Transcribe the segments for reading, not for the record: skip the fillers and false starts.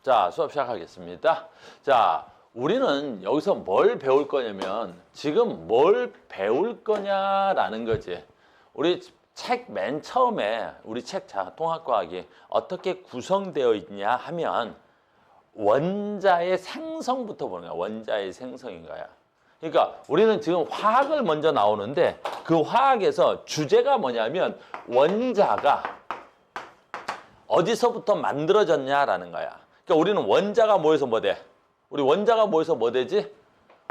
자, 수업 시작하겠습니다. 자, 우리는 여기서 뭘 배울 거냐면 지금 뭘 배울 거냐라는 거지. 우리 책 맨 처음에 우리 책 통합과학이 어떻게 구성되어 있냐 하면 원자의 생성부터 보는 거야. 원자의 생성인 거야. 그러니까 우리는 지금 화학을 먼저 나오는데 그 화학에서 주제가 뭐냐면 원자가 어디서부터 만들어졌냐라는 거야. 그러니까 우리는 원자가 모여서 뭐 돼? 우리 원자가 모여서 뭐 되지?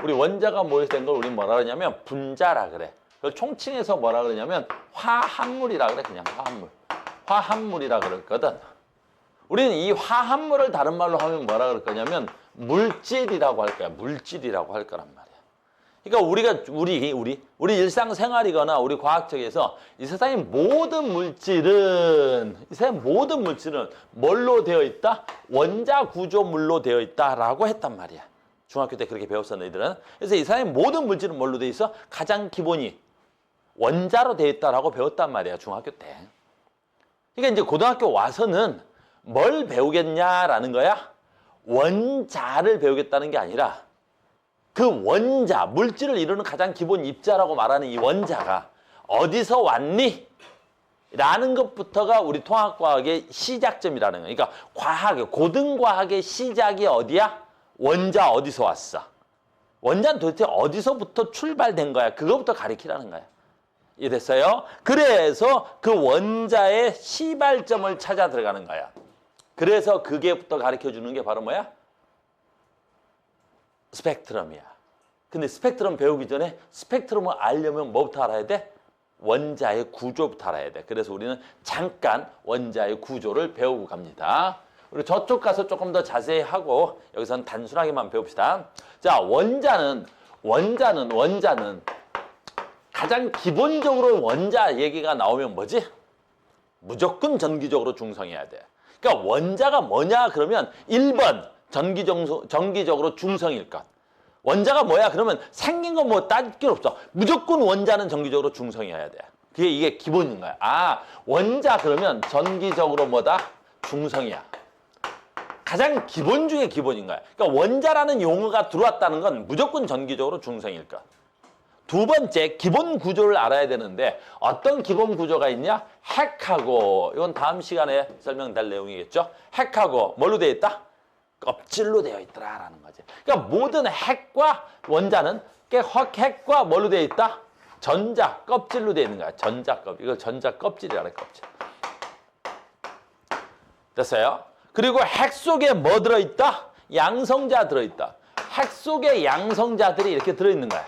우리 원자가 모여서 된 걸 우리는 뭐라 그러냐면 분자라 그래. 그걸 총칭해서 뭐라 그러냐면 화합물이라 그래. 그냥 화합물. 화합물이라 그랬거든. 우리는 이 화합물을 다른 말로 하면 뭐라 그럴 거냐면 물질이라고 할 거야. 물질이라고 할 거란 말이야. 그러니까 우리 일상생활이거나 우리 과학적에서 이 세상의 모든 물질은 뭘로 되어 있다? 원자 구조물로 되어 있다라고 했단 말이야. 중학교 때 그렇게 배웠어 너희들은. 그래서 이 세상의 모든 물질은 뭘로 되어 있어? 가장 기본이 원자로 되어 있다라고 배웠단 말이야. 중학교 때. 그러니까 이제 고등학교 와서는 뭘 배우겠냐라는 거야? 원자를 배우겠다는 게 아니라 그 원자, 물질을 이루는 가장 기본 입자라고 말하는 이 원자가 어디서 왔니? 라는 것부터가 우리 통합과학의 시작점이라는 거야. 그러니까 과학의, 고등과학의 시작이 어디야? 원자 어디서 왔어? 원자는 도대체 어디서부터 출발된 거야? 그거부터 가리키라는 거야. 이해됐어요? 그래서 그 원자의 시발점을 찾아 들어가는 거야. 그래서 그게부터 가르쳐주는 게 바로 뭐야? 스펙트럼이야. 근데 스펙트럼 배우기 전에 스펙트럼을 알려면 뭐부터 알아야 돼? 원자의 구조부터 알아야 돼. 그래서 우리는 잠깐 원자의 구조를 배우고 갑니다. 우리 저쪽 가서 조금 더 자세히 하고 여기서는 단순하게만 배웁시다. 자, 원자는 가장 기본적으로 원자 얘기가 나오면 뭐지? 무조건 전기적으로 중성해야 돼. 그러니까 원자가 뭐냐 그러면 1번 전기적으로 중성일 것. 원자가 뭐야 그러면 생긴 거 뭐 따질 게 없어. 무조건 원자는 전기적으로 중성이어야 돼. 이게 기본인 거야. 아, 원자 그러면 전기적으로 뭐다? 중성이야. 가장 기본 중에 기본인 거야. 그러니까 원자라는 용어가 들어왔다는 건 무조건 전기적으로 중성일 것. 두 번째, 기본 구조를 알아야 되는데 어떤 기본 구조가 있냐? 핵하고, 이건 다음 시간에 설명될 내용이겠죠? 핵하고 뭘로 되어 있다? 껍질로 되어 있더라라는 거지. 그러니까 모든 핵과 원자는 핵과 뭘로 되어 있다? 전자, 껍질로 되어 있는 거야. 전자 껍질. 이걸 전자 껍질이라 그래, 껍질. 됐어요? 그리고 핵 속에 뭐 들어있다? 양성자 들어있다. 핵 속에 양성자들이 이렇게 들어있는 거야.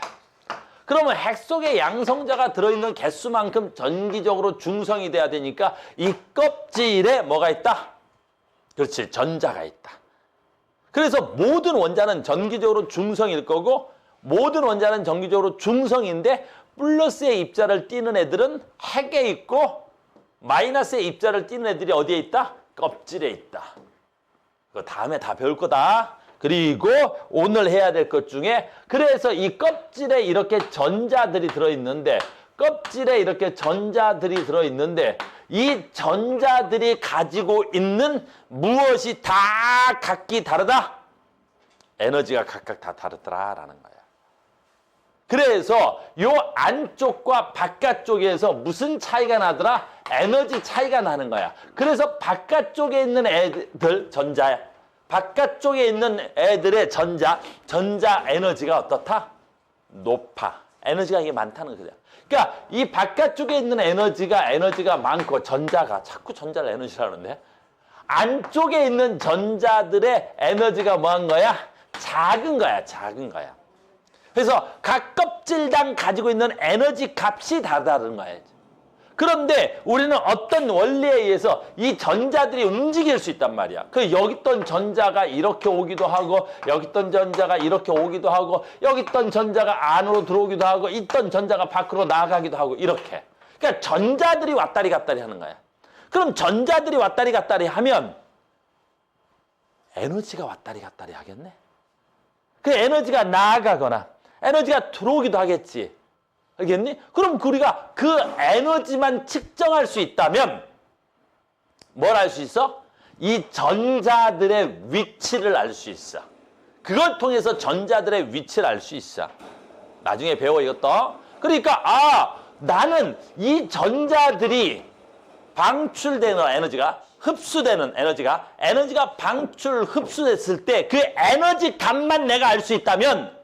그러면 핵 속에 양성자가 들어있는 개수만큼 전기적으로 중성이 돼야 되니까 이 껍질에 뭐가 있다? 그렇지, 전자가 있다. 그래서 모든 원자는 전기적으로 중성일 거고 모든 원자는 전기적으로 중성인데 플러스의 입자를 띠는 애들은 핵에 있고 마이너스의 입자를 띠는 애들이 어디에 있다? 껍질에 있다. 그거 다음에 다 배울 거다. 그리고 오늘 해야 될 것 중에 그래서 이 껍질에 이렇게 전자들이 들어있는데 이 전자들이 가지고 있는 무엇이 다 각기 다르다? 에너지가 각각 다 다르더라라는 거야. 그래서 요 안쪽과 바깥쪽에서 무슨 차이가 나더라? 에너지 차이가 나는 거야. 그래서 바깥쪽에 있는 애들, 바깥쪽에 있는 애들의 전자 에너지가 어떻다? 높아. 에너지가 이게 많다는 거야. 그러니까 이 바깥쪽에 있는 에너지가 많고 자꾸 전자를 에너지라 그러는데 안쪽에 있는 전자들의 에너지가 뭐한 거야? 작은 거야. 그래서 각 껍질당 가지고 있는 에너지 값이 다르다는 거야. 그런데 우리는 어떤 원리에 의해서 이 전자들이 움직일 수 있단 말이야. 여기 있던 전자가 이렇게 오기도 하고 여기 있던 전자가 이렇게 오기도 하고 여기 있던 전자가 안으로 들어오기도 하고 있던 전자가 밖으로 나가기도 하고 이렇게. 그러니까 전자들이 왔다리 갔다리 하는 거야. 그럼 전자들이 왔다리 갔다리 하면 에너지가 왔다리 갔다리 하겠네. 그 에너지가 나아가거나 에너지가 들어오기도 하겠지. 알겠니? 그럼 우리가 그 에너지만 측정할 수 있다면 뭘 할 수 있어? 이 전자들의 위치를 알 수 있어. 그걸 통해서 전자들의 위치를 알 수 있어. 나중에 배워 이것도. 그러니까 나는 이 전자들이 방출되는 에너지가 흡수되는 에너지가 흡수됐을 때 그 에너지 값만 내가 알 수 있다면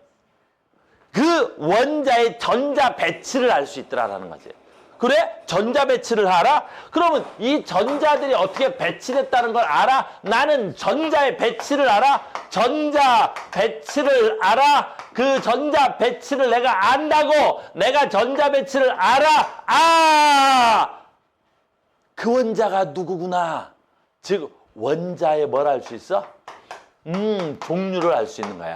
그 원자의 전자 배치를 알 수 있더라라는 거지. 그래? 전자 배치를 알아? 그러면 이 전자들이 어떻게 배치됐다는 걸 알아? 나는 전자의 배치를 알아? 전자 배치를 알아? 그 전자 배치를 내가 안다고 내가 전자 배치를 알아? 그 원자가 누구구나. 즉 원자의 뭘 알 수 있어? 종류를 알 수 있는 거야.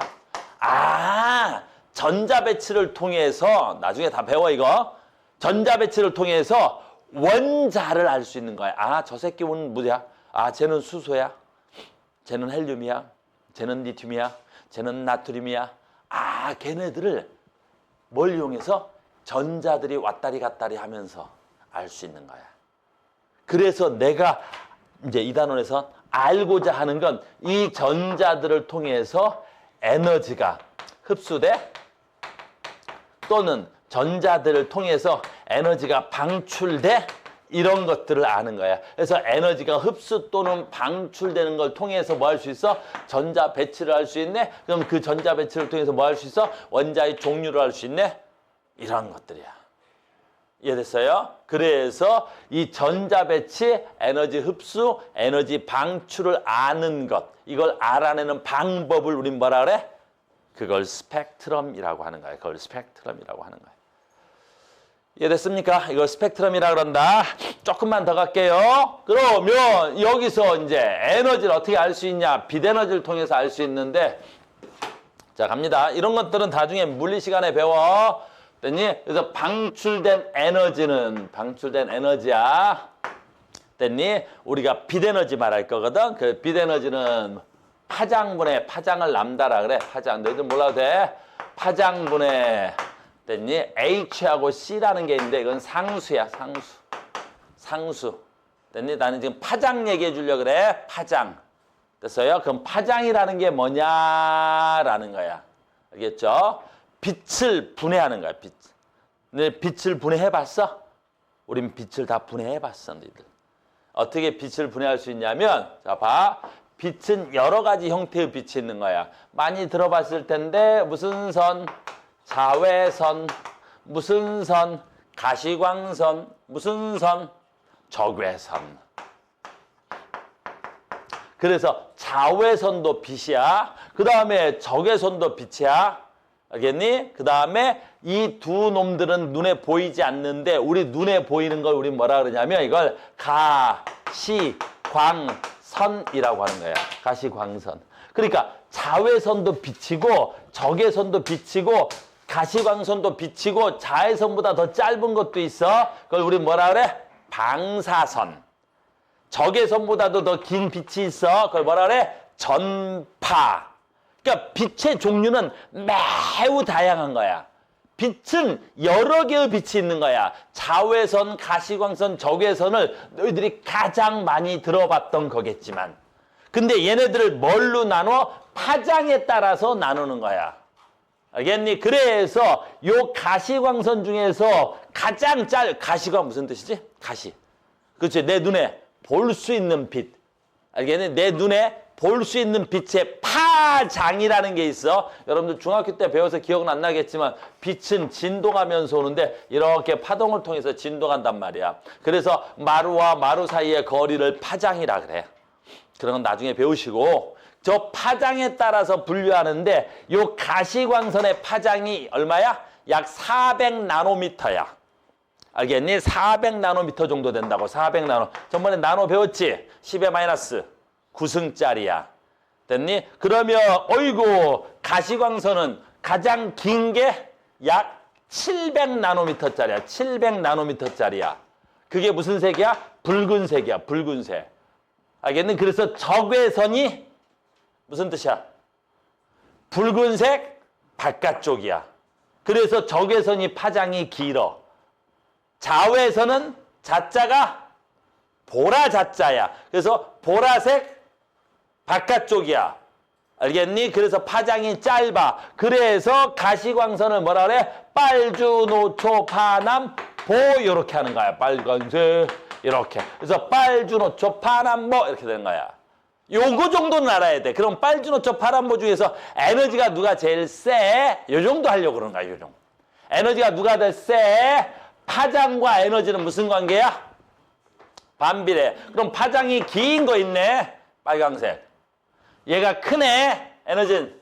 전자 배치를 통해서 나중에 다 배워 이거. 전자 배치를 통해서 원자를 알 수 있는 거야. 저 새끼 오늘 뭐야? 쟤는 수소야. 쟤는 헬륨이야. 쟤는 리튬이야. 쟤는 나트륨이야. 걔네들을 뭘 이용해서 전자들이 왔다리 갔다리 하면서 알 수 있는 거야. 그래서 내가 이제 이 단원에서 알고자 하는 건 이 전자들을 통해서 에너지가 흡수돼 또는 전자들을 통해서 에너지가 방출돼 이런 것들을 아는 거야. 그래서 에너지가 흡수 또는 방출되는 걸 통해서 뭐 할 수 있어? 전자 배치를 할 수 있네? 그럼 그 전자 배치를 통해서 뭐 할 수 있어? 원자의 종류를 알 수 있네? 이런 것들이야. 이해됐어요? 그래서 이 전자 배치, 에너지 흡수, 에너지 방출을 아는 것, 이걸 알아내는 방법을 우린 뭐라 그래? 그걸 스펙트럼이라고 하는 거야. 그걸 스펙트럼이라고 하는 거야. 이해됐습니까? 이걸 스펙트럼이라고 그런다. 조금만 더 갈게요. 그러면 여기서 이제 에너지를 어떻게 알 수 있냐? 빛 에너지를 통해서 알 수 있는데 자 갑니다. 이런 것들은 나중에 물리 시간에 배워. 됐니? 그래서 방출된 에너지는 방출된 에너지야. 됐니? 우리가 빛 에너지 말할 거거든. 그 빛 에너지는 파장분의 파장을 람다라 그래. 파장. 너희들 몰라도 돼. 파장분의 됐니? H하고 C라는 게 있는데 이건 상수야. 상수. 됐니? 나는 지금 파장 얘기해 주려고 그래. 파장. 됐어요? 그럼 파장이라는 게 뭐냐라는 거야. 알겠죠? 빛을 분해하는 거야. 빛을 분해해 봤어? 우린 빛을 다 분해해 봤어, 너희들. 어떻게 빛을 분해할 수 있냐면 자, 봐. 빛은 여러 가지 형태의 빛이 있는 거야. 많이 들어봤을 텐데 무슨 선? 자외선, 무슨 선? 가시광선, 무슨 선? 적외선. 그래서 자외선도 빛이야. 그 다음에 적외선도 빛이야. 알겠니? 그 다음에 이 두 놈들은 눈에 보이지 않는데 우리 눈에 보이는 걸 우리 뭐라 그러냐면 이걸 가시광선이라고 하는 거야. 가시광선. 그러니까 자외선도 빛이고 적외선도 빛이고 가시광선도 빛이고 자외선보다 더 짧은 것도 있어. 그걸 우리 뭐라 그래? 방사선. 적외선보다도 더 긴 빛이 있어. 그걸 뭐라 그래? 전파. 그러니까 빛의 종류는 매우 다양한 거야. 빛은 여러 개의 빛이 있는 거야. 자외선, 가시광선, 적외선을 너희들이 가장 많이 들어봤던 거겠지만 근데 얘네들을 뭘로 나눠? 파장에 따라서 나누는 거야. 알겠니? 그래서 요 가시광선 중에서 가장 가시가 무슨 뜻이지? 가시. 그렇지? 내 눈에 볼 수 있는 빛. 알겠니? 내 눈에 볼 수 있는 빛의 파장이라는 게 있어. 여러분들 중학교 때 배워서 기억은 안 나겠지만 빛은 진동하면서 오는데 이렇게 파동을 통해서 진동한단 말이야. 그래서 마루와 마루 사이의 거리를 파장이라 그래. 그런 건 나중에 배우시고 저 파장에 따라서 분류하는데 요 가시광선의 파장이 얼마야? 약 400나노미터야. 알겠니? 400나노미터 정도 된다고. 400나노. 전번에 나노 배웠지? 10의 마이너스 9승짜리야. 됐니? 그러면 어이구 가시광선은 가장 긴 게 약 700나노미터짜리야. 700나노미터짜리야. 그게 무슨 색이야? 붉은색이야. 붉은색. 알겠니? 그래서 적외선이 무슨 뜻이야? 붉은색 바깥쪽이야. 그래서 적외선이 파장이 길어. 자외선은 자자가 보라 자자야. 그래서 보라색 바깥쪽이야. 알겠니? 그래서 파장이 짧아. 그래서 가시광선을 뭐라 그래? 빨주노초 파남 보 이렇게 하는 거야. 빨간색 이렇게. 그래서 빨주노초 파남보 이렇게 되는 거야. 요거 정도는 알아야 돼. 그럼 빨주노초 파남보 중에서 에너지가 누가 제일 세? 요 정도 하려고 그러는 거야. 요 정도. 에너지가 누가 더 세? 파장과 에너지는 무슨 관계야? 반비례. 그럼 파장이 긴 거 있네. 빨강색. 얘가 크네. 에너지는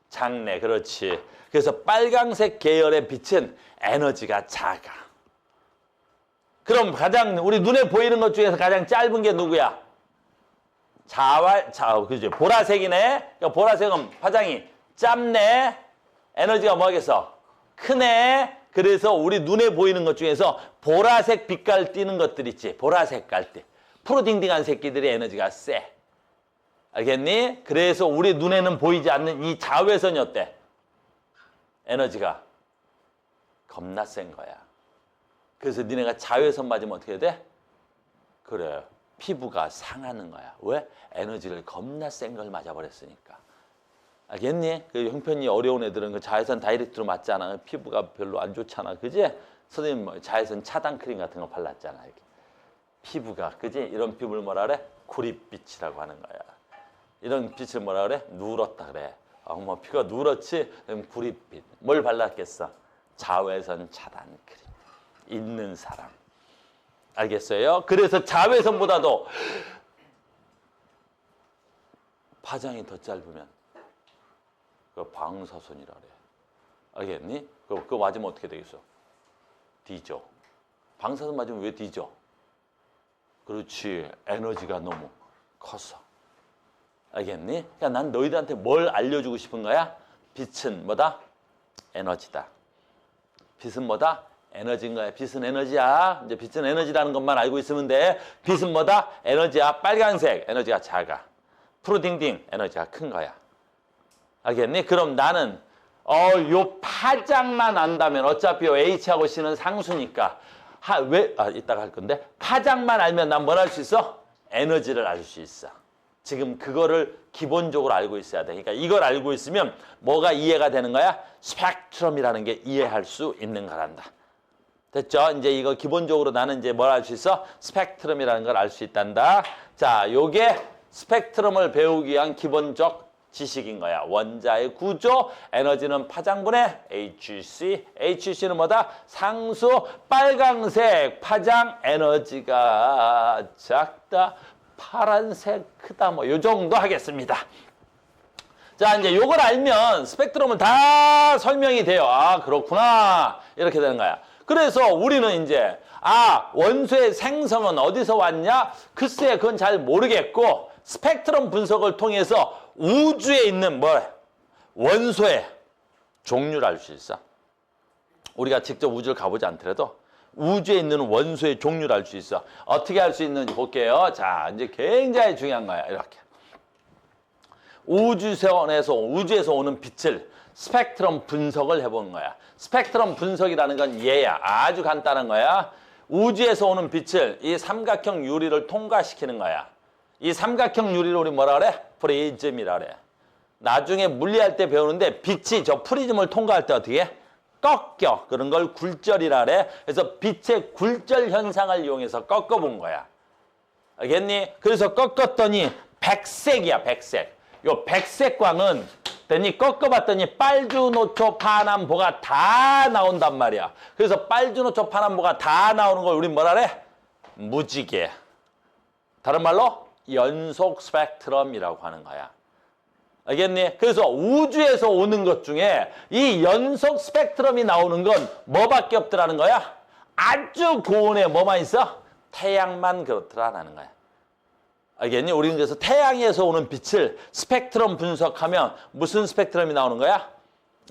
작네. 그렇지. 그래서 빨강색 계열의 빛은 에너지가 작아. 그럼 가장 우리 눈에 보이는 것 중에서 가장 짧은 게 누구야? 그죠? 보라색이네. 그러니까 보라색은 파장이 짧네. 에너지가 뭐겠어? 크네. 그래서 우리 눈에 보이는 것 중에서 보라색 빛깔 띄는 것들 있지. 보라색 깔 때. 푸르딩딩한 새끼들의 에너지가 세. 알겠니? 그래서 우리 눈에는 보이지 않는 이 자외선이 어때? 에너지가 겁나 센 거야. 그래서 니네가 자외선 맞으면 어떻게 돼? 그래. 피부가 상하는 거야. 왜? 에너지를 겁나 센 걸 맞아버렸으니까. 알겠니? 그 형편이 어려운 애들은 그 자외선 다이렉트로 맞잖아. 피부가 별로 안 좋잖아. 그지? 선생님 뭐 자외선 차단 크림 같은 거 발랐잖아. 이렇게. 피부가, 그지? 이런 피부를 뭐라 그래? 구릿빛이라고 하는 거야. 이런 빛을 뭐라 그래? 누렇다 그래. 뭐 피가 누렇지? 그럼 구릿빛. 뭘 발랐겠어? 자외선 차단 크림. 있는 사람. 알겠어요? 그래서 자외선보다도 파장이 더 짧으면 그 방사선이라 그래. 알겠니? 그거 맞으면 어떻게 되겠어? 뒤져. 방사선 맞으면 왜 뒤져? 그렇지. 에너지가 너무 커서. 알겠니? 그러니까 난 너희들한테 뭘 알려주고 싶은 거야? 빛은 뭐다? 에너지다. 빛은 뭐다? 에너지인 거야. 빛은 에너지야. 이제 빛은 에너지라는 것만 알고 있으면 돼. 빛은 뭐다? 에너지야. 빨간색. 에너지가 작아. 푸르딩딩. 에너지가 큰 거야. 알겠니? 그럼 나는 요 파장만 안다면 어차피 H하고 C는 상수니까 이따가 할 건데 파장만 알면 난 뭘 알 수 있어? 에너지를 알 수 있어. 지금 그거를 기본적으로 알고 있어야 돼. 그러니까 이걸 알고 있으면 뭐가 이해가 되는 거야? 스펙트럼이라는 게 이해할 수 있는 거란다. 됐죠? 이제 이거 기본적으로 나는 이제 뭘 알 수 있어? 스펙트럼이라는 걸 알 수 있단다. 자, 요게 스펙트럼을 배우기 위한 기본적 지식인 거야. 원자의 구조, 에너지는 파장분해, HC는 뭐다? 상수, 빨강색, 파장, 에너지가 작다, 파란색, 크다, 뭐 요 정도 하겠습니다. 자, 이제 요걸 알면 스펙트럼은 다 설명이 돼요. 아, 그렇구나. 이렇게 되는 거야. 그래서 우리는 이제 원소의 생성은 어디서 왔냐? 글쎄, 그건 잘 모르겠고 스펙트럼 분석을 통해서 우주에 있는 원소의 종류를 알 수 있어. 우리가 직접 우주를 가보지 않더라도 우주에 있는 원소의 종류를 알 수 있어. 어떻게 알 수 있는지 볼게요. 자, 이제 굉장히 중요한 거야. 이렇게. 우주에서 오는 빛을 스펙트럼 분석을 해보는 거야. 스펙트럼 분석이라는 건 얘야. 아주 간단한 거야. 우주에서 오는 빛을 이 삼각형 유리를 통과시키는 거야. 이 삼각형 유리를 우리 뭐라 그래? 프리즘이라 그래. 나중에 물리할 때 배우는데 빛이 저 프리즘을 통과할 때 어떻게 해? 꺾여. 그런 걸 굴절이라 그래. 그래서 빛의 굴절 현상을 이용해서 꺾어본 거야. 알겠니? 그래서 꺾었더니 백색이야, 백색. 요 백색 광은 꺾어봤더니 빨주노초 파남보가 다 나온단 말이야. 그래서 빨주노초 파남보가 다 나오는 걸 우리 뭐라 그래? 무지개. 다른 말로 연속 스펙트럼이라고 하는 거야. 알겠니? 그래서 우주에서 오는 것 중에 이 연속 스펙트럼이 나오는 건 뭐밖에 없더라는 거야? 아주 고온에 뭐만 있어? 태양만 그렇더라라는 거야. 알겠니? 우리는 그래서 태양에서 오는 빛을 스펙트럼 분석하면 무슨 스펙트럼이 나오는 거야?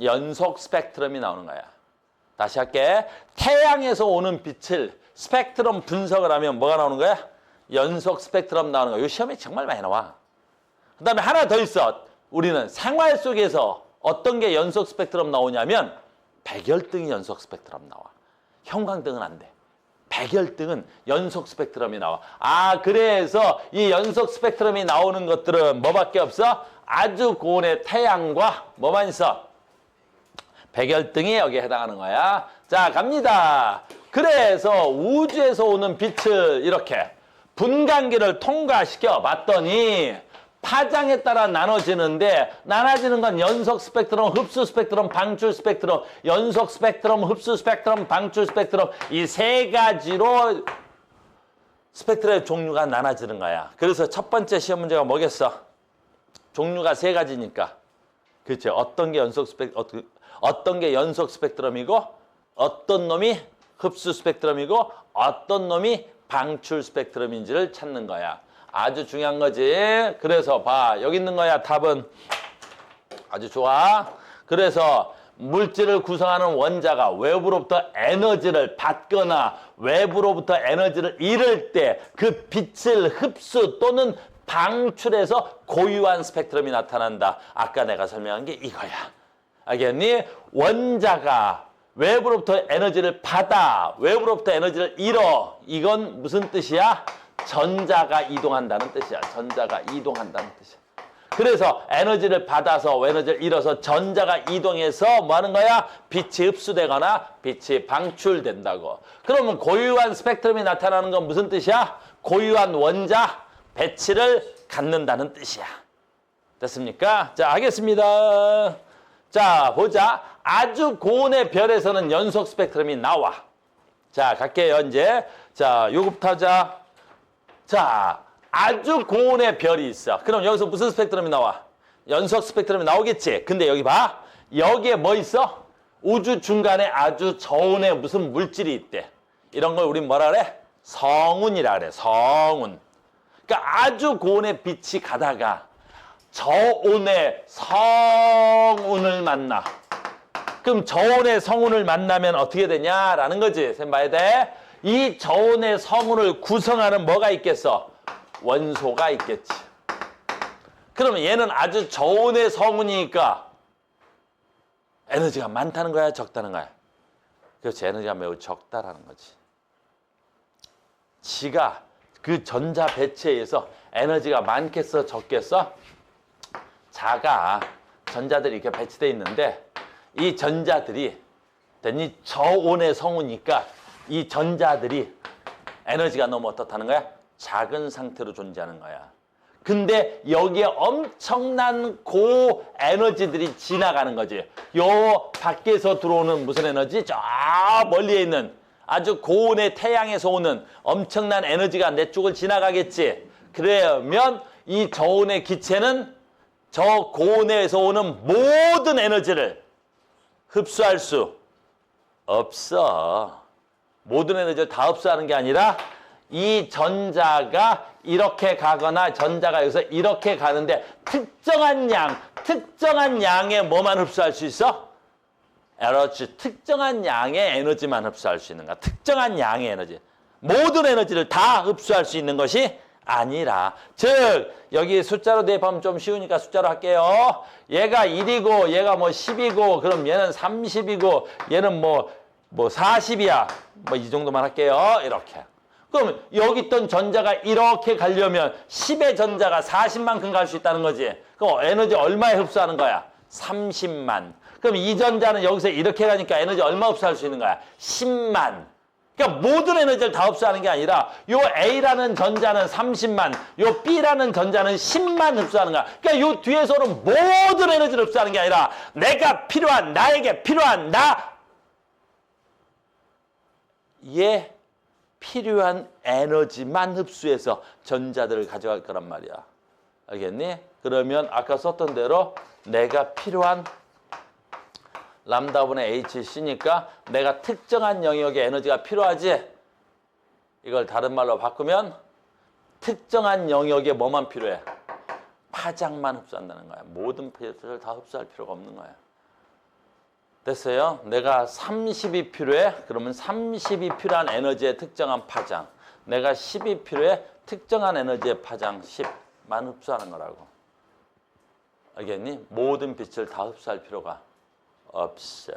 연속 스펙트럼이 나오는 거야. 다시 할게. 태양에서 오는 빛을 스펙트럼 분석을 하면 뭐가 나오는 거야? 연속 스펙트럼 나오는 거야. 이 시험에 정말 많이 나와. 그 다음에 하나 더 있어. 우리는 생활 속에서 어떤 게 연속 스펙트럼 나오냐면 백열등이 연속 스펙트럼 나와. 형광등은 안 돼. 백열등은 연속 스펙트럼이 나와. 아, 그래서 이 연속 스펙트럼이 나오는 것들은 뭐밖에 없어? 아주 고온의 태양과 뭐만 있어? 백열등이 여기에 해당하는 거야. 자, 갑니다. 그래서 우주에서 오는 빛을 이렇게 분광기를 통과시켜 봤더니 파장에 따라 나눠지는데, 나눠지는 건 연속 스펙트럼, 흡수 스펙트럼, 방출 스펙트럼, 연속 스펙트럼, 흡수 스펙트럼, 방출 스펙트럼, 이 세 가지로 스펙트럼의 종류가 나눠지는 거야. 그래서 첫 번째 시험 문제가 뭐겠어? 종류가 세 가지니까. 그렇죠? 어떤 게 연속 스펙트럼이고, 어떤 놈이 흡수 스펙트럼이고, 어떤 놈이 방출 스펙트럼인지를 찾는 거야. 아주 중요한 거지. 그래서 봐. 여기 있는 거야. 답은. 아주 좋아. 그래서 물질을 구성하는 원자가 외부로부터 에너지를 받거나 외부로부터 에너지를 잃을 때 그 빛을 흡수 또는 방출해서 고유한 스펙트럼이 나타난다. 아까 내가 설명한 게 이거야. 알겠니? 원자가 외부로부터 에너지를 받아, 외부로부터 에너지를 잃어. 이건 무슨 뜻이야? 전자가 이동한다는 뜻이야. 전자가 이동한다는 뜻이야. 그래서 에너지를 받아서 에너지를 잃어서 전자가 이동해서 뭐 하는 거야? 빛이 흡수되거나 빛이 방출된다고. 그러면 고유한 스펙트럼이 나타나는 건 무슨 뜻이야? 고유한 원자 배치를 갖는다는 뜻이야. 됐습니까? 자, 하겠습니다. 자, 보자. 아주 고온의 별에서는 연속 스펙트럼이 나와. 자, 갈게요, 이제. 자, 요거부터 하자. 자, 아주 고온의 별이 있어. 그럼 여기서 무슨 스펙트럼이 나와? 연속 스펙트럼이 나오겠지? 근데 여기 봐. 여기에 뭐 있어? 우주 중간에 아주 저온의 무슨 물질이 있대. 이런 걸 우린 뭐라 그래? 성운이라 그래. 성운. 그러니까 아주 고온의 빛이 가다가 저온의 성운을 만나. 그럼 저온의 성운을 만나면 어떻게 되냐라는 거지. 쌤 봐야 돼. 이 저온의 성운을 구성하는 뭐가 있겠어? 원소가 있겠지. 그러면 얘는 아주 저온의 성운이니까 에너지가 많다는 거야, 적다는 거야? 그렇지, 에너지가 매우 적다라는 거지. 지가 그 전자 배치에서 에너지가 많겠어, 적겠어? 자가 전자들이 이렇게 배치되어 있는데 이 전자들이 이 저온의 성우니까 이 전자들이 에너지가 너무 어떻다는 거야? 작은 상태로 존재하는 거야. 근데 여기에 엄청난 고에너지들이 지나가는 거지. 요 밖에서 들어오는 무슨 에너지? 저 멀리에 있는 아주 고온의 태양에서 오는 엄청난 에너지가 내 쪽을 지나가겠지. 그러면 이 저온의 기체는 저 고온에서 오는 모든 에너지를 흡수할 수 없어. 모든 에너지를 다 흡수하는 게 아니라 이 전자가 이렇게 가거나 전자가 여기서 이렇게 가는데 특정한 양의 뭐만 흡수할 수 있어? 에너지, 특정한 양의 에너지만 흡수할 수 있는 거야. 특정한 양의 에너지. 모든 에너지를 다 흡수할 수 있는 것이 아니라, 즉 여기 숫자로 대입하면 좀 쉬우니까 숫자로 할게요. 얘가 1이고 얘가 뭐 10이고 그럼 얘는 30이고 얘는 뭐 40이야. 뭐 이 정도만 할게요. 이렇게. 그럼 여기 있던 전자가 이렇게 가려면 10의 전자가 40만큼 갈 수 있다는 거지. 그럼 에너지 얼마에 흡수하는 거야? 30만. 그럼 이 전자는 여기서 이렇게 가니까 에너지 얼마 흡수할 수 있는 거야? 10만. 그러니까 모든 에너지를 다 흡수하는 게 아니라 요 A라는 전자는 30만, 요 B라는 전자는 10만 흡수하는 거야. 그러니까 요 뒤에서는 모든 에너지를 흡수하는 게 아니라 내가 필요한, 나에게 필요한 얘 필요한 에너지만 흡수해서 전자들을 가져갈 거란 말이야. 알겠니? 그러면 아까 썼던 대로 내가 필요한 람다분의 HC니까 내가 특정한 영역의 에너지가 필요하지? 이걸 다른 말로 바꾸면 특정한 영역에 뭐만 필요해? 파장만 흡수한다는 거야. 모든 필요를 다 흡수할 필요가 없는 거야. 됐어요? 내가 30이 필요해? 그러면 30이 필요한 에너지의 특정한 파장. 내가 10이 필요해? 특정한 에너지의 파장 10만 흡수하는 거라고. 알겠니? 모든 빛을 다 흡수할 필요가 없어.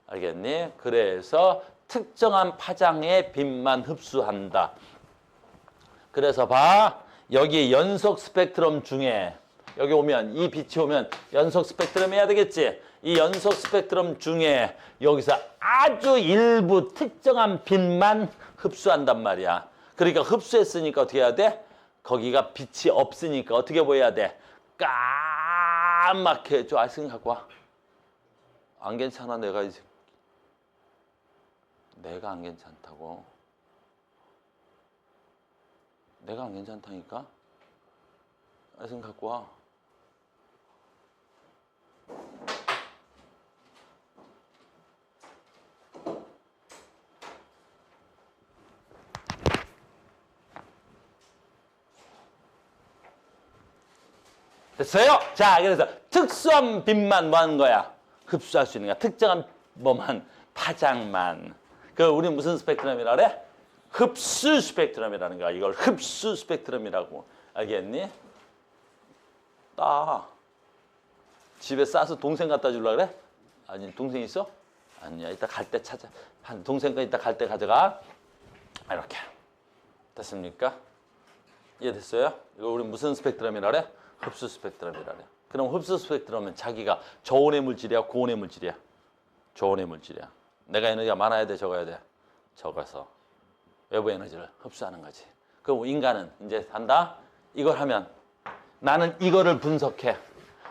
알겠니? 그래서 특정한 파장의 빛만 흡수한다. 그래서 봐. 여기 연속 스펙트럼 중에 여기 오면 이 빛이 오면 연속 스펙트럼 해야 되겠지. 이 연속 스펙트럼 중에 여기서 아주 일부 특정한 빛만 흡수한단 말이야. 그러니까 흡수했으니까 어떻게 해야 돼? 거기가 빛이 없으니까 어떻게 보여야 돼? 까맣게 좀 아이스크림 갖고 와. 안 괜찮아 내가 이제. 내가 안 괜찮다고. 내가 안 괜찮다니까? 아이스크림 갖고 와. 됐어요? 자, 그래서 특수한 빛만 뭐 하는 거야? 흡수할 수 있는 거야. 특정한 뭐만, 파장만. 그 우리 무슨 스펙트럼이라 그래? 흡수 스펙트럼이라는 거야. 이걸 흡수 스펙트럼이라고. 알겠니? 따. 집에 싸서 동생 갖다 주려고 그래? 아니, 동생 있어? 아니야. 이따 갈 때 찾아. 한 동생 거 이따 갈 때 가져가. 이렇게. 됐습니까? 이해됐어요? 이거 우리 무슨 스펙트럼이라 그래? 흡수 스펙트럼이라 그래. 그럼 흡수 스펙트럼은 자기가 저온의 물질이야, 고온의 물질이야? 저온의 물질이야. 내가 에너지가 많아야 돼, 적어야 돼? 적어서 외부 에너지를 흡수하는 거지. 그럼 인간은 이제 한다? 이걸 하면 나는 이거를 분석해.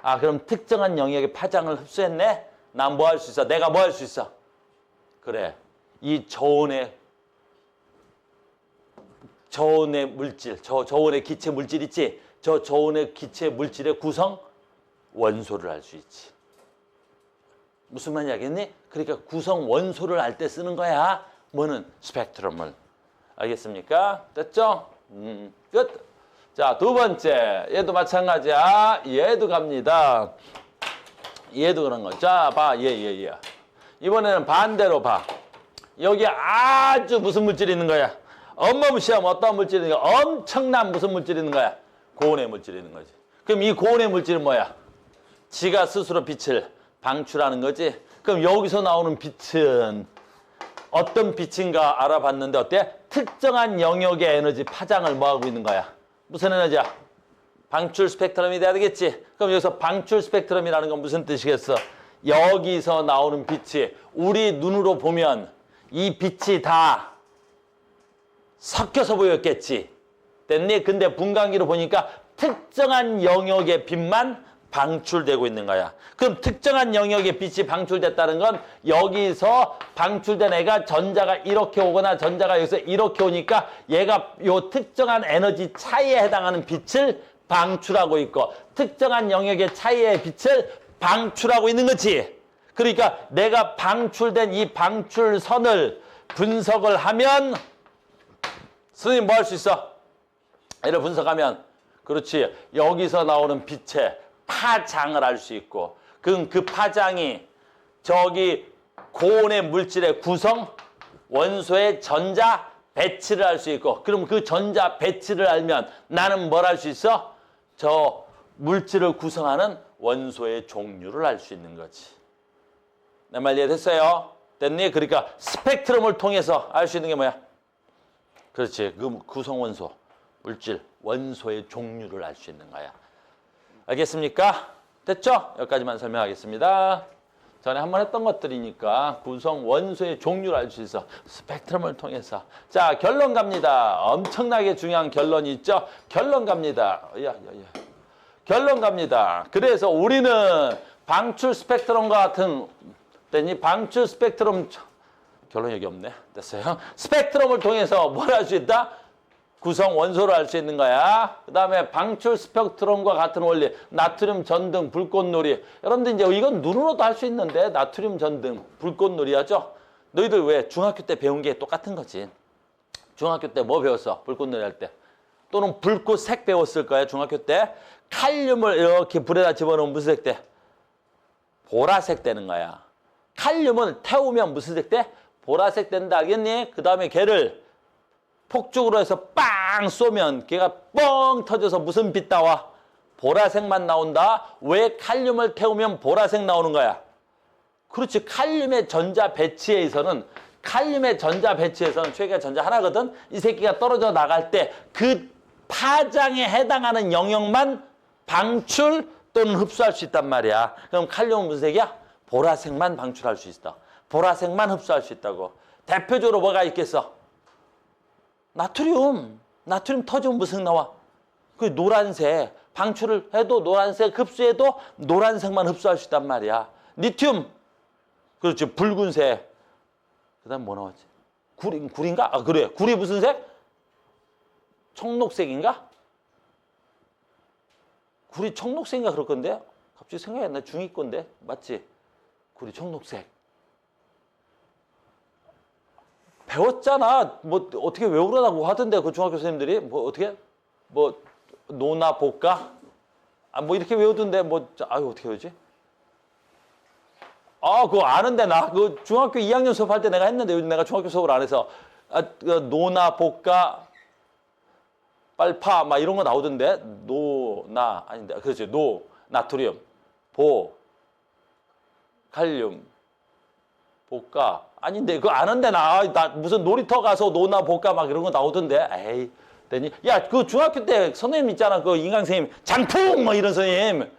아, 그럼 특정한 영역의 파장을 흡수했네? 난 뭐 할 수 있어? 내가 뭐 할 수 있어? 그래. 이 저온의 물질, 저온의 기체 물질 있지? 저 저온의 기체 물질의 구성 원소를 알 수 있지. 무슨 말인지 알겠니? 그러니까 구성 원소를 알 때 쓰는 거야. 뭐는? 스펙트럼을. 알겠습니까? 됐죠? 끝. 자, 두 번째. 얘도 마찬가지야. 얘도 갑니다. 얘도 그런 거. 자, 봐. 얘. 이번에는 반대로 봐. 여기 아주 무슨 물질이 있는 거야? 어마무시하면 어떤 물질이 있는 거야? 엄청난 무슨 물질이 있는 거야? 고온의 물질이 있는 거지. 그럼 이 고온의 물질은 뭐야? 지가 스스로 빛을 방출하는 거지. 그럼 여기서 나오는 빛은 어떤 빛인가 알아봤는데 어때? 특정한 영역의 에너지 파장을 뭐하고 있는 거야? 무슨 에너지야? 방출 스펙트럼이 돼야 되겠지. 그럼 여기서 방출 스펙트럼이라는 건 무슨 뜻이겠어? 여기서 나오는 빛이 우리 눈으로 보면 이 빛이 다 섞여서 보였겠지. 됐니? 근데 분광기로 보니까 특정한 영역의 빛만 방출되고 있는 거야. 그럼 특정한 영역의 빛이 방출됐다는 건 여기서 방출된 애가 전자가 이렇게 오거나 전자가 여기서 이렇게 오니까 얘가 요 특정한 에너지 차이에 해당하는 빛을 방출하고 있고 특정한 영역의 차이의 빛을 방출하고 있는 거지. 그러니까 내가 방출된 이 방출선을 분석을 하면 선생님 뭐 할 수 있어? 얘를 분석하면 그렇지. 여기서 나오는 빛의 파장을 알 수 있고 그럼 그 파장이 저기 고온의 물질의 구성 원소의 전자 배치를 알 수 있고 그럼 그 전자 배치를 알면 나는 뭘 알 수 있어? 저 물질을 구성하는 원소의 종류를 알 수 있는 거지. 내 말 이해됐어요? 됐니? 그러니까 스펙트럼을 통해서 알 수 있는 게 뭐야? 그렇지. 그 구성 원소, 물질, 원소의 종류를 알 수 있는 거야. 알겠습니까? 됐죠? 여기까지만 설명하겠습니다. 전에 한번 했던 것들이니까 구성 원소의 종류를 알 수 있어. 스펙트럼을 통해서. 자, 결론 갑니다. 엄청나게 중요한 결론이 있죠? 결론 갑니다. 결론 갑니다. 그래서 우리는 방출 스펙트럼과 같은 방출 스펙트럼 결론 여기 없네. 됐어요? 스펙트럼을 통해서 뭘 할 수 있다? 구성 원소를 알 수 있는 거야. 그 다음에 방출 스펙트럼과 같은 원리, 나트륨 전등, 불꽃놀이. 여러분들 이제 이건 눈으로도 할 수 있는데 나트륨 전등, 불꽃놀이 하죠? 너희들 왜 중학교 때 배운 게 똑같은 거지. 중학교 때 뭐 배웠어? 불꽃놀이 할 때. 또는 불꽃색 배웠을 거야, 중학교 때. 칼륨을 이렇게 불에다 집어넣으면 무슨 색 돼? 보라색 되는 거야. 칼륨을 태우면 무슨 색 돼? 보라색 된다, 알겠니? 그 다음에 걔를 폭죽으로 해서 빵 쏘면 걔가 뻥 터져서 무슨 빛 나와? 보라색만 나온다. 왜 칼륨을 태우면 보라색 나오는 거야? 그렇지. 칼륨의 전자 배치에 있어서는 칼륨의 전자 배치에서는 최기가 전자 하나거든. 이 새끼가 떨어져 나갈 때 그 파장에 해당하는 영역만 방출 또는 흡수할 수 있단 말이야. 그럼 칼륨은 무슨 색이야? 보라색만 방출할 수 있어. 보라색만 흡수할 수 있다고. 대표적으로 뭐가 있겠어? 나트륨. 나트륨 터지면 무슨 색 나와? 그 노란색. 방출을 해도 노란색, 흡수해도 노란색만 흡수할 수 있단 말이야. 리튬. 그렇지. 붉은색. 그 다음 뭐 나왔지? 구리인가? 아, 그래. 구리 무슨 색? 청록색인가? 구리 청록색인가 그럴 건데? 갑자기 생각이 안 나. 중2 건데? 맞지? 구리 청록색. 배웠잖아. 뭐 어떻게 외우라고 하던데 그 중학교 선생님들이 뭐 어떻게 뭐 노나 볼까? 아 뭐 이렇게 외우던데 뭐 아유 어떻게 외우지? 아 그거 아는데 나 그 중학교 2학년 수업할 때 내가 했는데 요즘 내가 중학교 수업을 안 해서 노나 볼까? 빨파 막 이런 거 나오던데 노나 아닌데 그렇지 노 나트륨 보 칼륨 볼까 아닌데 그거 아는데 나 무슨 놀이터 가서 노나 볼까 막 이런 거 나오던데 에이 되니 야 그 중학교 때 선생님 있잖아 그 인강 선생님 장풍 뭐 이런 선생님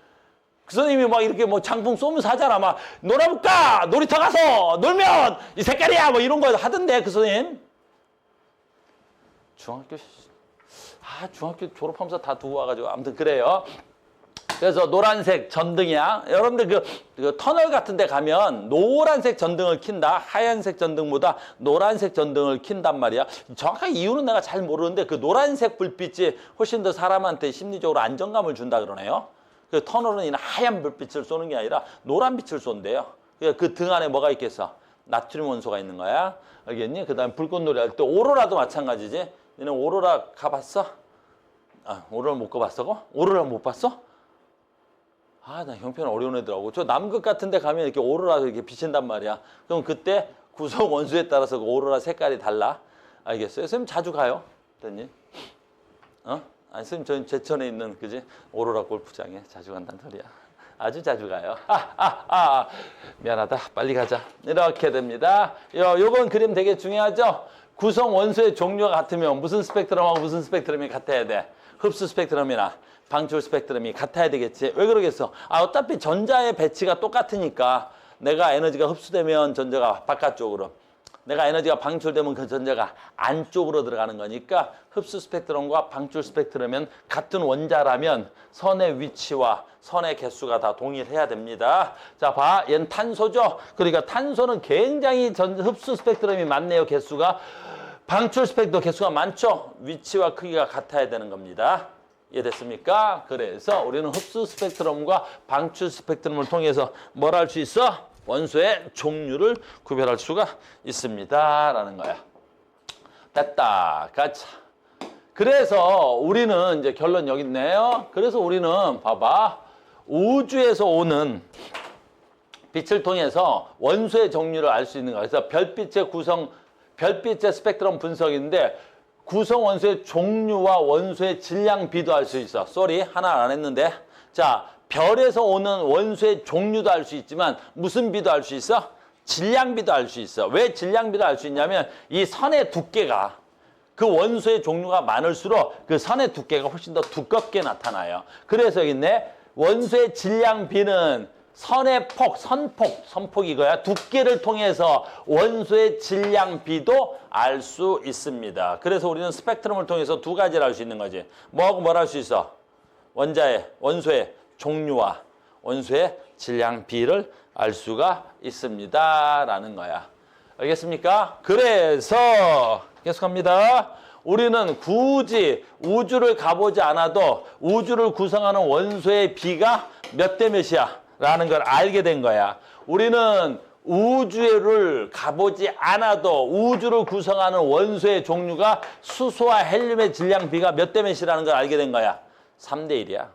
그 선생님이 막 이렇게 뭐 장풍 쏘면서 하잖아 막 놀아볼까 놀이터 가서 놀면 이 색깔이야 뭐 이런 거 하던데 그 선생님 중학교 졸업하면서 다 두고 와가지고 아무튼 그래요. 그래서 노란색 전등이야. 여러분들 그 터널 같은 데 가면 노란색 전등을 킨다. 하얀색 전등보다 노란색 전등을 킨단 말이야. 정확하게 이유는 내가 잘 모르는데 그 노란색 불빛이 훨씬 더 사람한테 심리적으로 안정감을 준다 그러네요. 그 터널은 이 하얀 불빛을 쏘는 게 아니라 노란 빛을 쏜대요. 그 등 안에 뭐가 있겠어? 나트륨 원소가 있는 거야. 알겠니? 그 다음에 불꽃놀이 할 때 오로라도 마찬가지지. 너는 오로라 가봤어? 아, 오로라 못 가봤어? 오로라 못 봤어? 아, 나 형편 어려운 애들하고. 저 남극 같은 데 가면 이렇게 오로라 이렇게 비친단 말이야. 그럼 그때 구성 원소에 따라서 그 오로라 색깔이 달라. 알겠어요? 선생님 자주 가요. 됐니? 아니, 선생님 저는 제천에 있는, 그지? 오로라 골프장에 자주 간다는 소리야. 아주 자주 가요. 미안하다. 빨리 가자. 이렇게 됩니다. 요건 그림 되게 중요하죠? 구성 원소의 종류가 같으면 무슨 스펙트럼하고 무슨 스펙트럼이 같아야 돼? 흡수 스펙트럼이나 방출 스펙트럼이 같아야 되겠지. 왜 그러겠어? 어차피 전자의 배치가 똑같으니까 내가 에너지가 흡수되면 전자가 바깥쪽으로 내가 에너지가 방출되면 그 전자가 안쪽으로 들어가는 거니까 흡수 스펙트럼과 방출 스펙트럼은 같은 원자라면 선의 위치와 선의 개수가 다 동일해야 됩니다. 자, 봐. 얘는 탄소죠? 그러니까 탄소는 굉장히 흡수 스펙트럼이 많네요. 개수가. 방출 스펙트럼 개수가 많죠? 위치와 크기가 같아야 되는 겁니다. 이해됐습니까? 그래서 우리는 흡수 스펙트럼과 방출 스펙트럼을 통해서 뭘 할 수 있어? 원소의 종류를 구별할 수가 있습니다. 라는 거야. 됐다. 가자. 그래서 우리는 이제 결론 여기 있네요. 그래서 우리는 봐봐. 우주에서 오는 빛을 통해서 원소의 종류를 알 수 있는 거야. 그래서 별빛의 스펙트럼 분석인데 구성 원소의 종류와 원소의 질량비도 알 수 있어. 쏘리 하나 안 했는데. 자, 별에서 오는 원소의 종류도 알 수 있지만 무슨 비도 알 수 있어? 질량비도 알 수 있어. 왜 질량비도 알 수 있냐면 이 선의 두께가 그 원소의 종류가 많을수록 그 선의 두께가 훨씬 더 두껍게 나타나요. 그래서 여기 있네. 원소의 질량비는 선의 폭, 선폭 이거야. 두께를 통해서 원소의 질량비도 알 수 있습니다. 그래서 우리는 스펙트럼을 통해서 두 가지를 알 수 있는 거지. 뭐하고 뭘 알 수 있어? 원소의 종류와 원소의 질량비를 알 수가 있습니다. 라는 거야. 알겠습니까? 그래서 계속합니다. 우리는 굳이 우주를 가보지 않아도 우주를 구성하는 원소의 비가 몇 대 몇이야? 라는 걸 알게 된 거야. 우리는 우주를 가보지 않아도 우주를 구성하는 원소의 종류가 수소와 헬륨의 질량비가 몇 대 몇이라는 걸 알게 된 거야. 3대 1이야.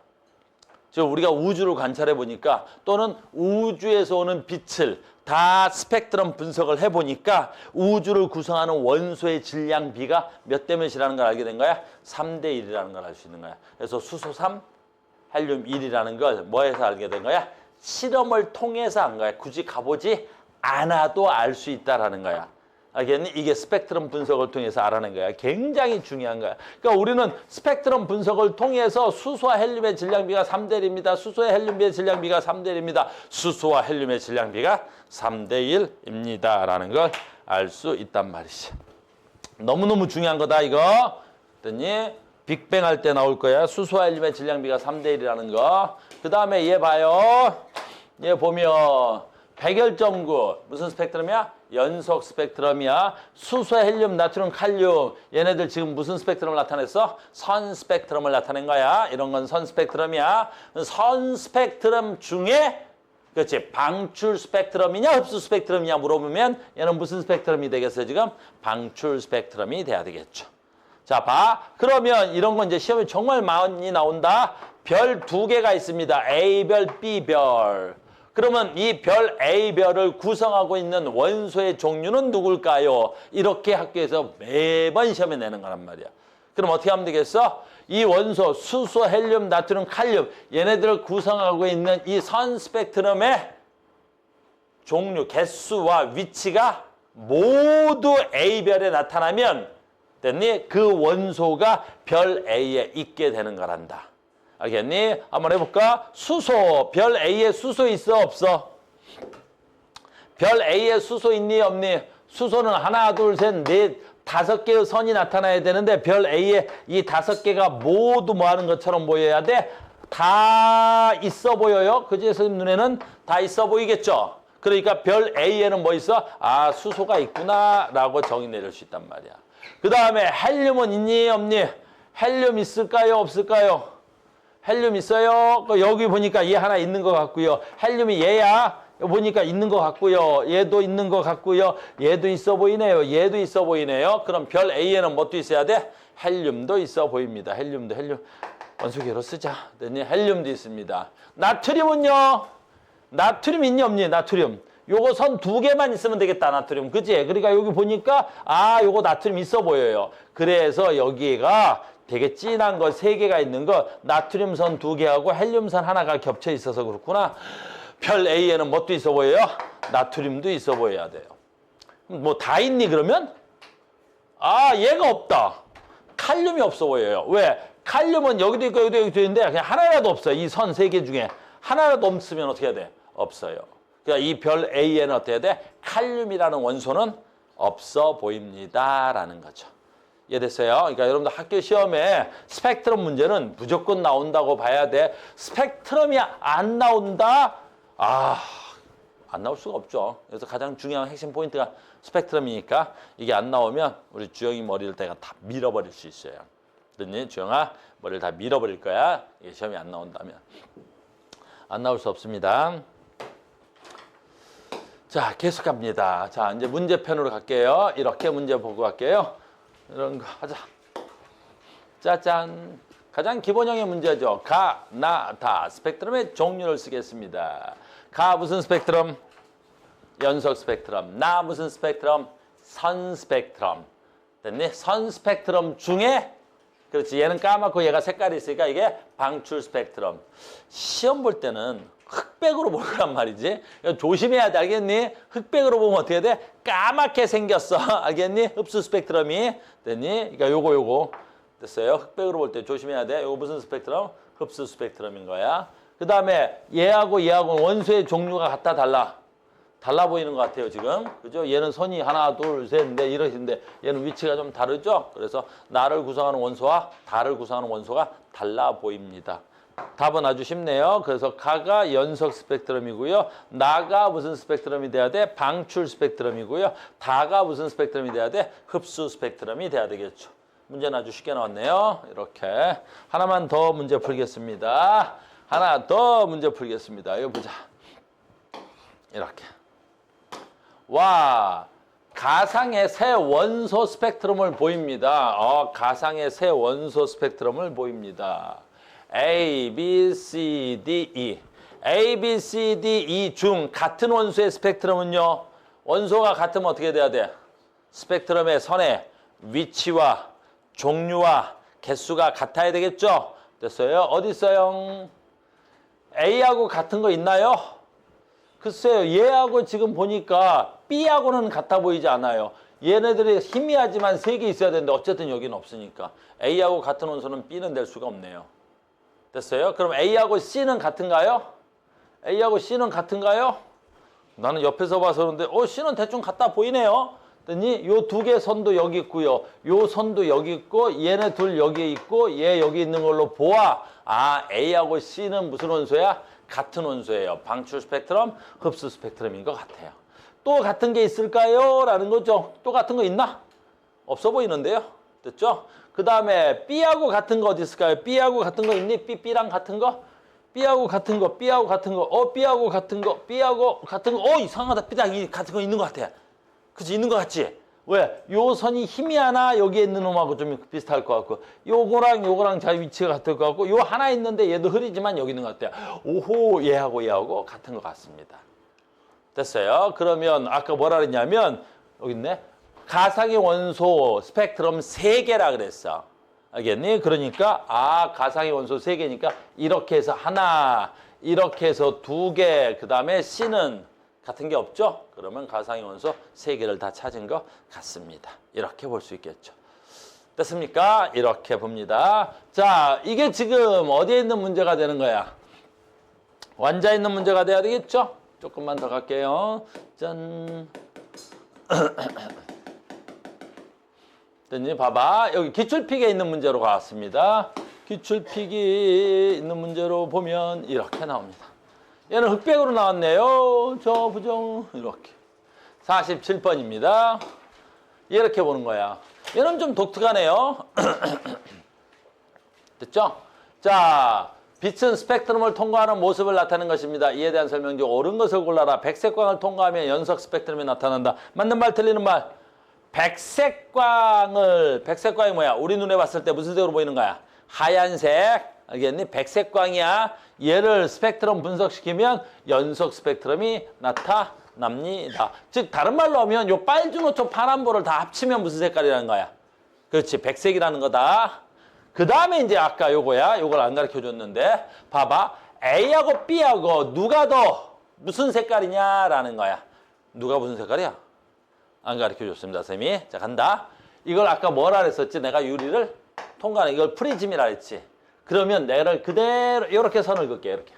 즉 우리가 우주를 관찰해 보니까 또는 우주에서 오는 빛을 다 스펙트럼 분석을 해보니까 우주를 구성하는 원소의 질량비가 몇 대 몇이라는 걸 알게 된 거야. 3대 1이라는 걸 알 수 있는 거야. 그래서 수소 3, 헬륨 1이라는 걸 뭐에서 알게 된 거야? 실험을 통해서 한 거야. 굳이 가보지 않아도 알 수 있다라는 거야. 알겠니? 이게 스펙트럼 분석을 통해서 알아낸 거야. 굉장히 중요한 거야. 그러니까 우리는 스펙트럼 분석을 통해서 수소와 헬륨의 질량비가 3대 1입니다. 수소와 헬륨의 질량비가 3대 1입니다. 수소와 헬륨의 질량비가 3대 1입니다. 라는 걸 알 수 있단 말이지. 너무너무 중요한 거다 이거. 됐니? 빅뱅 할 때 나올 거야. 수소와 헬륨의 질량비가 3대 1이라는 거. 그 다음에 얘 봐요. 얘 보면 백열점구 무슨 스펙트럼이야? 연속 스펙트럼이야. 수소, 헬륨, 나트륨, 칼륨 얘네들 지금 무슨 스펙트럼을 나타냈어? 선 스펙트럼을 나타낸 거야. 이런 건 선 스펙트럼이야. 선 스펙트럼 중에 그렇지 방출 스펙트럼이냐 흡수 스펙트럼이냐 물어보면 얘는 무슨 스펙트럼이 되겠어요? 지금 방출 스펙트럼이 돼야 되겠죠. 자, 봐. 그러면 이런 건 이제 시험에 정말 많이 나온다. 별 2개가 있습니다. A별, B별. 그러면 이 별 A별을 구성하고 있는 원소의 종류는 누굴까요? 이렇게 학교에서 매번 시험에 내는 거란 말이야. 그럼 어떻게 하면 되겠어? 이 원소, 수소, 헬륨, 나트륨, 칼륨 얘네들을 구성하고 있는 이 선 스펙트럼의 종류, 개수와 위치가 모두 A별에 나타나면 됐니? 그 원소가 별 A에 있게 되는 거란다. 알겠니? 한번 해볼까? 수소, 별 A에 수소 있어 없어? 별 A에 수소 있니 없니? 수소는 하나, 둘, 셋, 넷, 5개의 선이 나타나야 되는데 별 A에 이 5개가 모두 뭐 하는 것처럼 보여야 돼? 다 있어 보여요. 그지? 선생님 눈에는 다 있어 보이겠죠? 그러니까 별 A에는 뭐 있어? 아, 수소가 있구나 라고 정의 내릴 수 있단 말이야. 그 다음에 헬륨은 있니 없니? 헬륨 있을까요 없을까요? 헬륨 있어요. 여기 보니까 얘 하나 있는 것 같고요. 헬륨이 얘야. 보니까 있는 것 같고요. 얘도 있는 것 같고요. 얘도 있어 보이네요. 얘도 있어 보이네요. 그럼 별 A에는 뭣도 있어야 돼? 헬륨도 있어 보입니다. 헬륨도 헬륨. 원소계로 쓰자. 헬륨도 있습니다. 나트륨은요? 나트륨 있니 없니? 나트륨. 요거 선 2개만 있으면 되겠다. 나트륨. 그치? 그러니까 여기 보니까 아 요거 나트륨 있어 보여요. 그래서 여기가 되게 진한 거 3개가 있는 거 나트륨선 2개하고 헬륨선 하나가 겹쳐 있어서 그렇구나. 별 A에는 뭣도 있어 보여요? 나트륨도 있어 보여야 돼요. 뭐 다 있니 그러면? 아 얘가 없다. 칼륨이 없어 보여요. 왜? 칼륨은 여기도 있고 여기도 있는데 그냥 하나라도 없어요. 이 선 3개 중에 하나라도 없으면 어떻게 해야 돼? 없어요. 그러니까 이 별 A에는 어떻게 해야 돼? 칼륨이라는 원소는 없어 보입니다라는 거죠. 이해됐어요? 그러니까 여러분들 학교 시험에 스펙트럼 문제는 무조건 나온다고 봐야 돼. 스펙트럼이 안 나온다? 아, 안 나올 수가 없죠. 그래서 가장 중요한 핵심 포인트가 스펙트럼이니까 이게 안 나오면 우리 주영이 머리를 내가 다 밀어버릴 수 있어요. 듣니? 주영아, 머리를 다 밀어버릴 거야. 이게 시험이 안 나온다면. 안 나올 수 없습니다. 자, 계속 갑니다. 자, 이제 문제편으로 갈게요. 이렇게 문제 보고 갈게요. 이런 거 하자. 짜잔. 가장 기본형의 문제죠. 가, 나, 다. 스펙트럼의 종류를 쓰겠습니다. 가 무슨 스펙트럼? 연속 스펙트럼. 나 무슨 스펙트럼? 선 스펙트럼. 됐니? 선 스펙트럼 중에 그렇지. 얘는 까맣고 얘가 색깔이 있으니까 이게 방출 스펙트럼. 시험 볼 때는 흑백으로 볼 거란 말이지. 조심해야 돼. 알겠니? 흑백으로 보면 어떻게 돼? 까맣게 생겼어. 알겠니? 흡수 스펙트럼이. 됐니? 그러니까 요거. 됐어요? 흑백으로 볼 때 조심해야 돼. 요거 무슨 스펙트럼? 흡수 스펙트럼인 거야. 그 다음에 얘하고 원소의 종류가 같다 달라. 달라 보이는 것 같아요, 지금. 그죠? 얘는 선이 하나, 둘, 셋, 넷 이러신데 얘는 위치가 좀 다르죠? 그래서 나를 구성하는 원소와 다를 구성하는 원소가 달라 보입니다. 답은 아주 쉽네요. 그래서 가가 연속 스펙트럼이고요. 나가 무슨 스펙트럼이 돼야 돼? 방출 스펙트럼이고요. 다가 무슨 스펙트럼이 돼야 돼? 흡수 스펙트럼이 돼야 되겠죠. 문제는 아주 쉽게 나왔네요. 이렇게. 하나만 더 문제 풀겠습니다. 하나 더 문제 풀겠습니다. 이거 보자. 이렇게. 와, 가상의 새 원소 스펙트럼을 보입니다. 가상의 새 원소 스펙트럼을 보입니다. A, B, C, D, E. A, B, C, D, E 중 같은 원소의 스펙트럼은요. 원소가 같으면 어떻게 돼야 돼? 스펙트럼의 선의 위치와 종류와 개수가 같아야 되겠죠? 됐어요? 어디 있어요? A하고 같은 거 있나요? 글쎄요. 얘하고 지금 보니까 B하고는 같아 보이지 않아요. 얘네들이 희미하지만 3개 있어야 되는데 어쨌든 여기는 없으니까 A하고 같은 원소는 B는 될 수가 없네요. 됐어요? 그럼 A하고 C는 같은가요? A하고 C는 같은가요? 나는 옆에서 봐서 그런데 C는 대충 같다 보이네요. 그랬더니 요 2개 선도 여기 있고요. 요 선도 여기 있고 얘네 둘 여기 있고 얘 여기 있는 걸로 보아. 아, A하고 C는 무슨 원소야? 같은 원소예요. 방출 스펙트럼, 흡수 스펙트럼인 것 같아요. 또 같은 게 있을까요? 라는 거죠. 또 같은 거 있나? 없어 보이는데요. 됐죠? 그 다음에 B하고 같은 거 어디 있을까요? B하고 같은 거 있니? B랑 같은 거? B하고 같은 거, B하고 같은 거, B하고 같은 거, B하고 같은 거, 이상하다. B랑 같은 거 있는 것 같아. 그치? 있는 것 같지? 왜? 요 선이 희미하나 여기에 있는 놈하고 좀 비슷할 것 같고 요거랑 자 위치가 같을 것 같고 요 하나 있는데 얘도 흐리지만 여기 있는 것 같아요. 오호, 얘하고 같은 것 같습니다. 됐어요? 그러면 아까 뭐라 그랬냐면 여기 있네. 가상의 원소 스펙트럼 3개라 그랬어. 알겠니? 그러니까 가상의 원소 3개니까 이렇게 해서 하나, 이렇게 해서 2개, 그 다음에 C는 같은 게 없죠? 그러면 가상의 원소 3개를 다 찾은 것 같습니다. 이렇게 볼 수 있겠죠. 됐습니까? 이렇게 봅니다. 자, 이게 지금 어디에 있는 문제가 되는 거야? 완자에 있는 문제가 돼야 되겠죠? 조금만 더 갈게요. 짠. 됐니? 봐봐. 여기 기출픽에 있는 문제로 가왔습니다. 기출픽이 있는 문제로 보면 이렇게 나옵니다. 얘는 흑백으로 나왔네요. 저 부정 이렇게. 47번입니다. 이렇게 보는 거야. 얘는 좀 독특하네요. 됐죠? 자, 빛은 스펙트럼을 통과하는 모습을 나타내는 것입니다. 이에 대한 설명 중 옳은 것을 골라라. 백색광을 통과하면 연속 스펙트럼이 나타난다. 맞는 말, 틀리는 말? 백색광이 뭐야? 우리 눈에 봤을 때 무슨 색으로 보이는 거야? 하얀색. 알겠니? 백색광이야. 얘를 스펙트럼 분석시키면 연속 스펙트럼이 나타납니다. 즉 다른 말로 하면 요 빨주노초 파란보를 다 합치면 무슨 색깔이라는 거야? 그렇지, 백색이라는 거다. 그 다음에 이제 아까 요거야. 요걸 안 가르쳐줬는데 봐봐. A하고 B하고 누가 더 무슨 색깔이냐라는 거야. 누가 무슨 색깔이야? 안 가르쳐줬습니다, 쌤이. 자, 간다. 이걸 아까 뭐라 그랬었지? 내가 유리를 통과하는 이걸 프리즘이라 했지. 그러면 내가 그대로 이렇게 선을 긋게. 이렇게.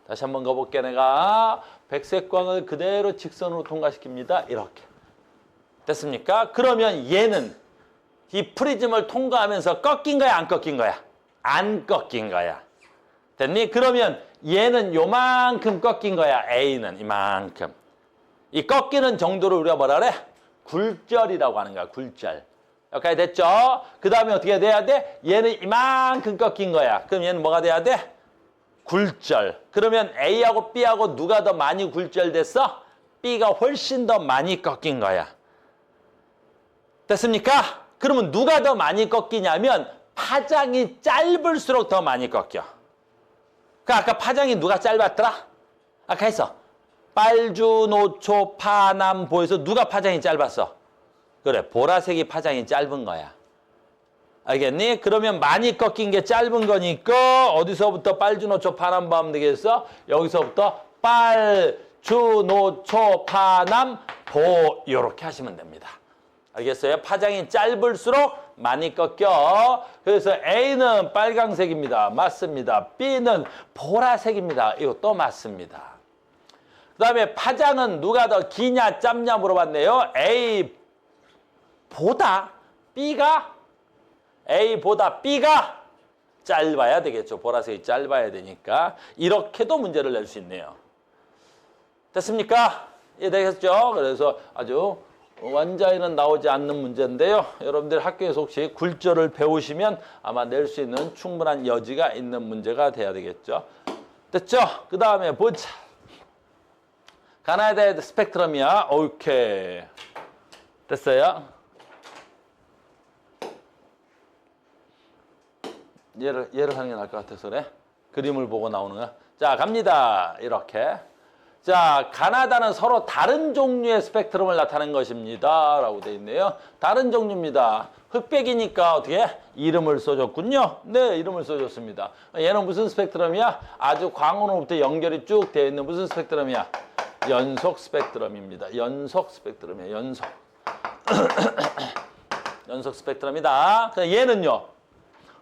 다시 한번 가볼게. 내가 백색광을 그대로 직선으로 통과시킵니다. 이렇게. 됐습니까? 그러면 얘는 이 프리즘을 통과하면서 꺾인 거야, 안 꺾인 거야? 안 꺾인 거야. 됐니? 그러면 얘는 요만큼 꺾인 거야. A는 이만큼. 이 꺾이는 정도를 우리가 뭐라 그래? 굴절이라고 하는 거야. 굴절. 여기까지 됐죠? 그 다음에 어떻게 돼야 돼? 얘는 이만큼 꺾인 거야. 그럼 얘는 뭐가 돼야 돼? 굴절. 그러면 A하고 B하고 누가 더 많이 굴절됐어? B가 훨씬 더 많이 꺾인 거야. 됐습니까? 그러면 누가 더 많이 꺾이냐면 파장이 짧을수록 더 많이 꺾여. 그 아까 파장이 누가 짧았더라? 아까 했어. 빨주, 노초, 파, 남, 보에서 누가 파장이 짧았어? 그래, 보라색이 파장이 짧은 거야. 알겠니? 그러면 많이 꺾인 게 짧은 거니까 어디서부터 빨주, 노초, 파, 남, 보 하면 되겠어? 여기서부터 빨주, 노초, 파, 남, 보 이렇게 하시면 됩니다. 알겠어요? 파장이 짧을수록 많이 꺾여. 그래서 A는 빨강색입니다. 맞습니다. B는 보라색입니다. 이것도 맞습니다. 그 다음에 파장은 누가 더 기냐 짧냐 물어봤네요. A보다 B가 짧아야 되겠죠. 보라색이 짧아야 되니까. 이렇게도 문제를 낼 수 있네요. 됐습니까? 이해되겠죠? 그래서 아주 완자에는 나오지 않는 문제인데요. 여러분들 학교에서 혹시 굴절을 배우시면 아마 낼 수 있는 충분한 여지가 있는 문제가 돼야 되겠죠. 됐죠? 그 다음에 보자. 가나다의 스펙트럼이야. 오케이. 됐어요? 얘를 하는 게 나을 것 같아서 그래. 그림을 보고 나오는 거야. 자, 갑니다. 이렇게. 자, 가나다는 서로 다른 종류의 스펙트럼을 나타낸 것입니다. 라고 되어 있네요. 다른 종류입니다. 흑백이니까 어떻게 이름을 써줬군요. 네, 이름을 써줬습니다. 얘는 무슨 스펙트럼이야? 아주 광원으로부터 연결이 쭉 되어 있는 무슨 스펙트럼이야? 연속 스펙트럼입니다. 연속 스펙트럼이야. 연속. 연속 스펙트럼이다. 얘는요.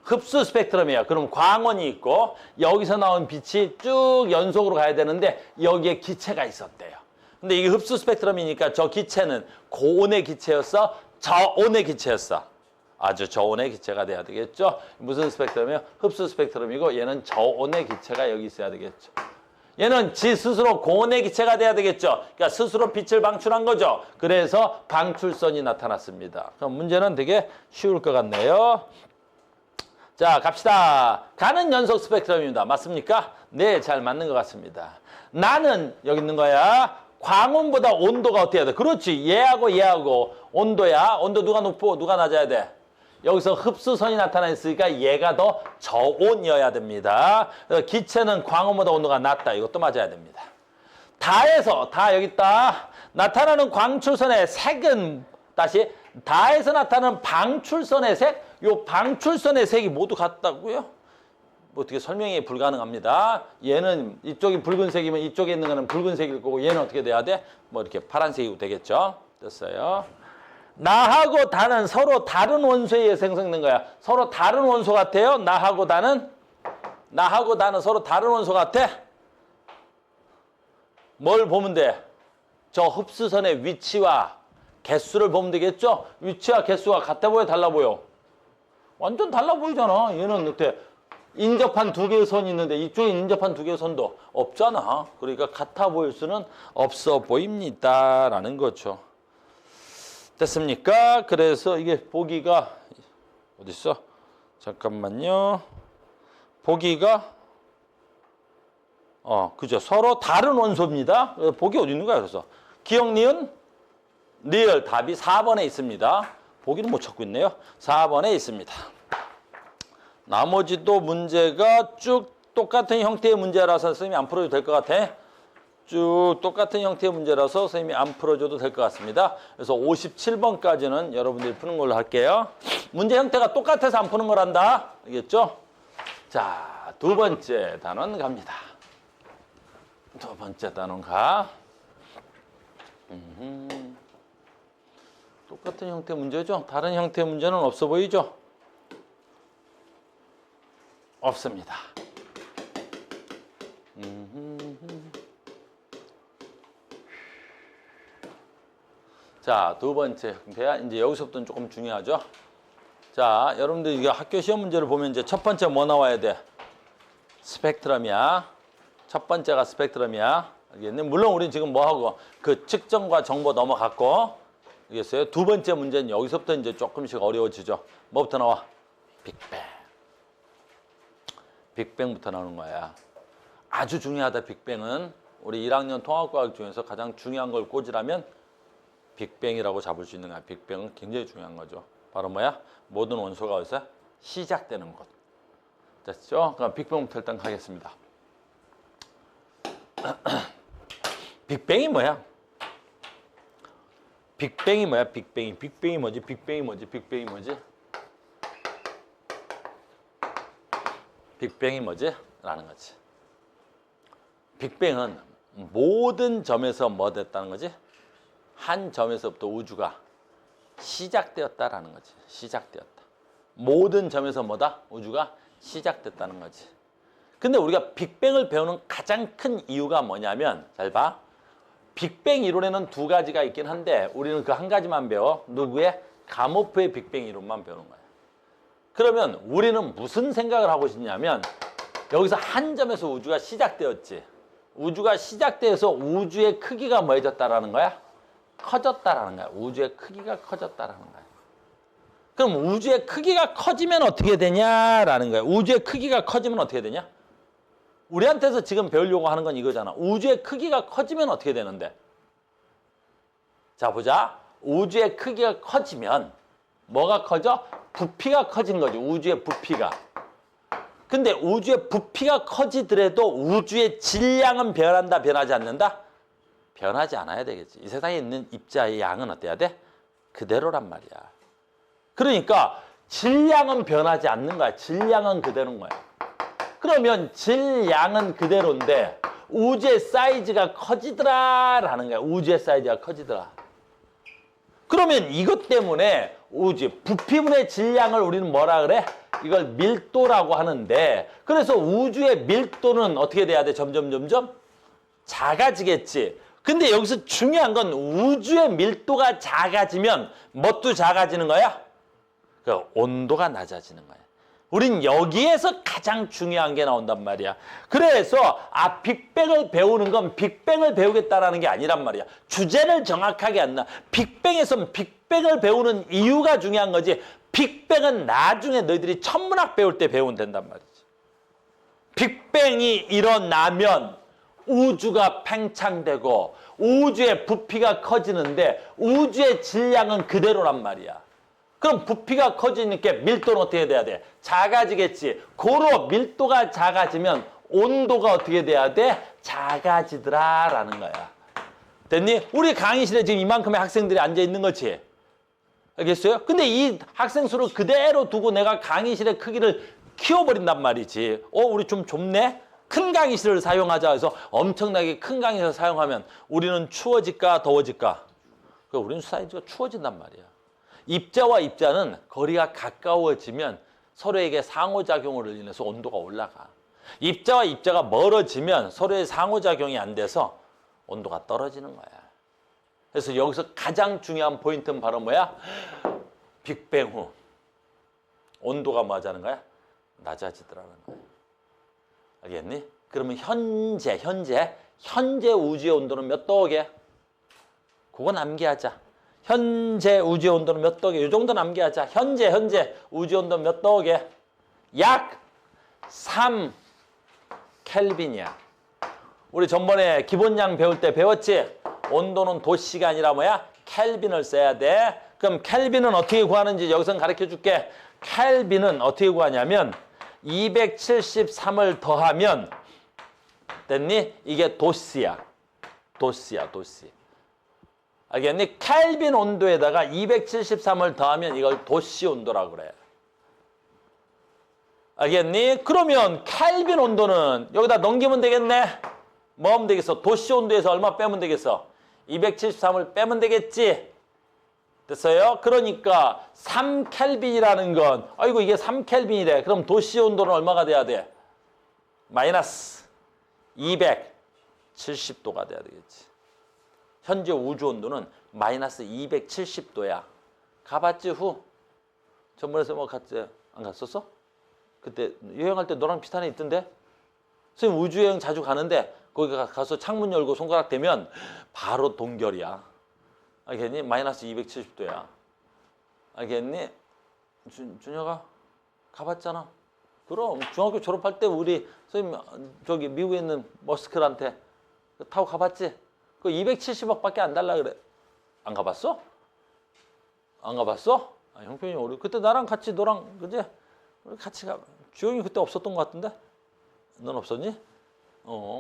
흡수 스펙트럼이에요. 그럼 광원이 있고 여기서 나온 빛이 쭉 연속으로 가야 되는데 여기에 기체가 있었대요. 근데 이게 흡수 스펙트럼이니까 저 기체는 고온의 기체였어? 저온의 기체였어? 아주 저온의 기체가 돼야 되겠죠. 무슨 스펙트럼이에요? 흡수 스펙트럼이고 얘는 저온의 기체가 여기 있어야 되겠죠. 얘는 지 스스로 고온의 기체가 돼야 되겠죠. 그러니까 스스로 빛을 방출한 거죠. 그래서 방출선이 나타났습니다. 그럼 문제는 되게 쉬울 것 같네요. 자, 갑시다. 가는 연속 스펙트럼입니다. 맞습니까? 네, 잘 맞는 것 같습니다. 나는 여기 있는 거야. 광원보다 온도가 어떻게 해야 돼? 그렇지. 얘하고 온도야. 온도 누가 높고 누가 낮아야 돼? 여기서 흡수선이 나타나 있으니까 얘가 더 저온이어야 됩니다. 기체는 광원보다 온도가 낮다. 이것도 맞아야 됩니다. 다 여기 있다. 나타나는 광출선의 색은 다시 다에서 나타나는 방출선의 색, 요 방출선의 색이 모두 같다고요? 뭐 어떻게 설명이 불가능합니다. 얘는 이쪽이 붉은색이면 이쪽에 있는 거는 붉은색일 거고 얘는 어떻게 돼야 돼? 뭐 이렇게 파란색이 되겠죠? 됐어요. 나하고 다는 서로 다른 원소에 의해 생성된 거야. 서로 다른 원소 같아요. 나하고 다는 서로 다른 원소 같아. 뭘 보면 돼? 저 흡수선의 위치와 개수를 보면 되겠죠? 위치와 개수가 같아 보여, 달라 보여? 완전 달라 보이잖아. 얘는 어때? 인접한 두 개의 선이 있는데 이쪽에 인접한 두 개의 선도 없잖아. 그러니까 같아 보일 수는 없어 보입니다. 라는 거죠. 됐습니까? 그래서 이게 보기가 어디 있어? 잠깐만요. 보기가 그죠? 서로 다른 원소입니다. 보기 어디 있는 거야? 그래서 기억, 니은, 리을 답이 4번에 있습니다. 보기는 못 찾고 있네요. 4번에 있습니다. 나머지도 문제가 쭉 똑같은 형태의 문제라서 선생님이 안 풀어도 될 것 같아. 쭉 똑같은 형태의 문제라서 선생님이 안 풀어줘도 될 것 같습니다. 그래서 57번까지는 여러분들이 푸는 걸로 할게요. 문제 형태가 똑같아서 안 푸는 거란다. 알겠죠? 자, 두 번째 단원 갑니다. 두 번째 단원 가. 똑같은 형태 문제죠? 다른 형태의 문제는 없어 보이죠? 없습니다. 자, 두 번째 형태야. 이제 여기서부터는 조금 중요하죠? 자, 여러분들 이게 학교 시험 문제를 보면 이제 첫 번째 뭐 나와야 돼? 스펙트럼이야. 첫 번째가 스펙트럼이야. 알겠니? 물론 우리는 지금 뭐 하고 그 측정과 정보 넘어갔고, 알겠어요? 두 번째 문제는 여기서부터 이제 조금씩 어려워지죠. 뭐부터 나와? 빅뱅. 빅뱅부터 나오는 거야. 아주 중요하다, 빅뱅은. 우리 1학년 통합과학 중에서 가장 중요한 걸 꽂으라면 빅뱅이라고 잡을 수 있는 거야. 빅뱅은 굉장히 중요한 거죠. 바로 뭐야? 모든 원소가 어디서 시작되는 곳. 됐죠? 그럼 빅뱅부터 일단 가겠습니다. 빅뱅이 뭐야? 빅뱅이 뭐야? 빅뱅이. 빅뱅이 뭐지? 빅뱅이 뭐지? 빅뱅이 뭐지? 빅뱅이 뭐지? 라는 거지. 빅뱅은 모든 점에서 뭐 됐다는 거지? 한 점에서부터 우주가 시작되었다라는 거지. 시작되었다. 모든 점에서 뭐다? 우주가 시작됐다는 거지. 근데 우리가 빅뱅을 배우는 가장 큰 이유가 뭐냐면, 잘 봐. 빅뱅 이론에는 두 가지가 있긴 한데 우리는 그 한 가지만 배워. 누구의? 가모프의 빅뱅 이론만 배우는 거야. 그러면 우리는 무슨 생각을 하고 있냐면, 여기서 한 점에서 우주가 시작되었지. 우주가 시작돼서 우주의 크기가 뭐해졌다라는 거야? 커졌다라는 거야. 우주의 크기가 커졌다라는 거야. 그럼 우주의 크기가 커지면 어떻게 되냐라는 거야. 우주의 크기가 커지면 어떻게 되냐? 우리한테서 지금 배우려고 하는 건 이거잖아. 우주의 크기가 커지면 어떻게 되는데? 자, 보자. 우주의 크기가 커지면 뭐가 커져? 부피가 커지는 거지. 우주의 부피가. 근데 우주의 부피가 커지더라도 우주의 질량은 변한다, 변하지 않는다? 변하지 않아야 되겠지. 이 세상에 있는 입자의 양은 어때야 돼? 그대로란 말이야. 그러니까 질량은 변하지 않는 거야. 질량은 그대로인 거야. 그러면 질량은 그대로인데 우주의 사이즈가 커지더라라는 거야. 우주의 사이즈가 커지더라. 그러면 이것 때문에 우주 부피분의 질량을 우리는 뭐라 그래? 이걸 밀도라고 하는데, 그래서 우주의 밀도는 어떻게 돼야 돼? 점점 작아지겠지. 근데 여기서 중요한 건 우주의 밀도가 작아지면 뭣도 작아지는 거야? 그 온도가 낮아지는 거야. 우린 여기에서 가장 중요한 게 나온단 말이야. 그래서 빅뱅을 배우는 건 빅뱅을 배우겠다라는 게 아니란 말이야. 주제를 정확하게 안 나. 빅뱅에선 빅뱅을 배우는 이유가 중요한 거지. 빅뱅은 나중에 너희들이 천문학 배울 때 배우면 된단 말이지. 빅뱅이 일어나면 우주가 팽창되고 우주의 부피가 커지는데 우주의 질량은 그대로란 말이야. 그럼 부피가 커지니까 밀도는 어떻게 돼야 돼? 작아지겠지. 고로 밀도가 작아지면 온도가 어떻게 돼야 돼? 작아지더라라는 거야. 됐니? 우리 강의실에 지금 이만큼의 학생들이 앉아 있는 거지. 알겠어요? 근데 이 학생 수를 그대로 두고 내가 강의실의 크기를 키워버린단 말이지. 우리 좀 좁네? 큰 강의실을 사용하자 해서 엄청나게 큰 강의실을 사용하면 우리는 추워질까 더워질까? 우리는 사이즈가 추워진단 말이야. 입자와 입자는 거리가 가까워지면 서로에게 상호작용으로 인해서 온도가 올라가. 입자와 입자가 멀어지면 서로의 상호작용이 안 돼서 온도가 떨어지는 거야. 그래서 여기서 가장 중요한 포인트는 바로 뭐야? 빅뱅 후 온도가 뭐 하자는 거야? 낮아지더라는 거야. 알겠니? 그러면 현재 우주의 온도는 몇 도게? 그거 남기하자. 현재 우주의 온도는 몇 도게? 이 정도 남기하자. 현재 우주의 온도는 몇 도게? 약 3 켈빈이야. 우리 전번에 기본량 배울 때 배웠지? 온도는 도씨가 아니라 뭐야? 켈빈을 써야 돼. 그럼 켈빈은 어떻게 구하는지 여기서 가르쳐 줄게. 켈빈은 어떻게 구하냐면 273을 더하면 됐니? 이게 도씨야. 도씨. 알겠니? 켈빈 온도에다가 273을 더하면 이걸 도씨 온도라고 그래. 알겠니? 그러면 켈빈 온도는 여기다 넘기면 되겠네? 뭐 하면 되겠어? 도씨 온도에서 얼마 빼면 되겠어? 273을 빼면 되겠지? 됐어요? 그러니까 3켈빈이라는 건 아이고 이게 3켈빈이래. 그럼 도씨 온도는 얼마가 돼야 돼? 마이너스 270도가 돼야 되겠지. 현재 우주 온도는 마이너스 270도야. 가봤지 후? 전번에서 뭐 갔지? 안 갔었어? 그때 여행할 때 너랑 비슷한 애 있던데? 선생님 우주 여행 자주 가는데 거기 가서 창문 열고 손가락 대면 바로 동결이야. 알겠니? 마이너스 270도야. 알겠니? 준혁아 가봤잖아. 그럼 중학교 졸업할 때 우리 선생님 저기 미국에 있는 머스클한테 타고 가봤지? 그 270억밖에 안 달라 그래. 안 가봤어? 안 가봤어? 형편이 어려. 그때 나랑 같이 너랑 그지? 우리 같이 가. 주영이 그때 없었던 것 같은데? 넌 없었니?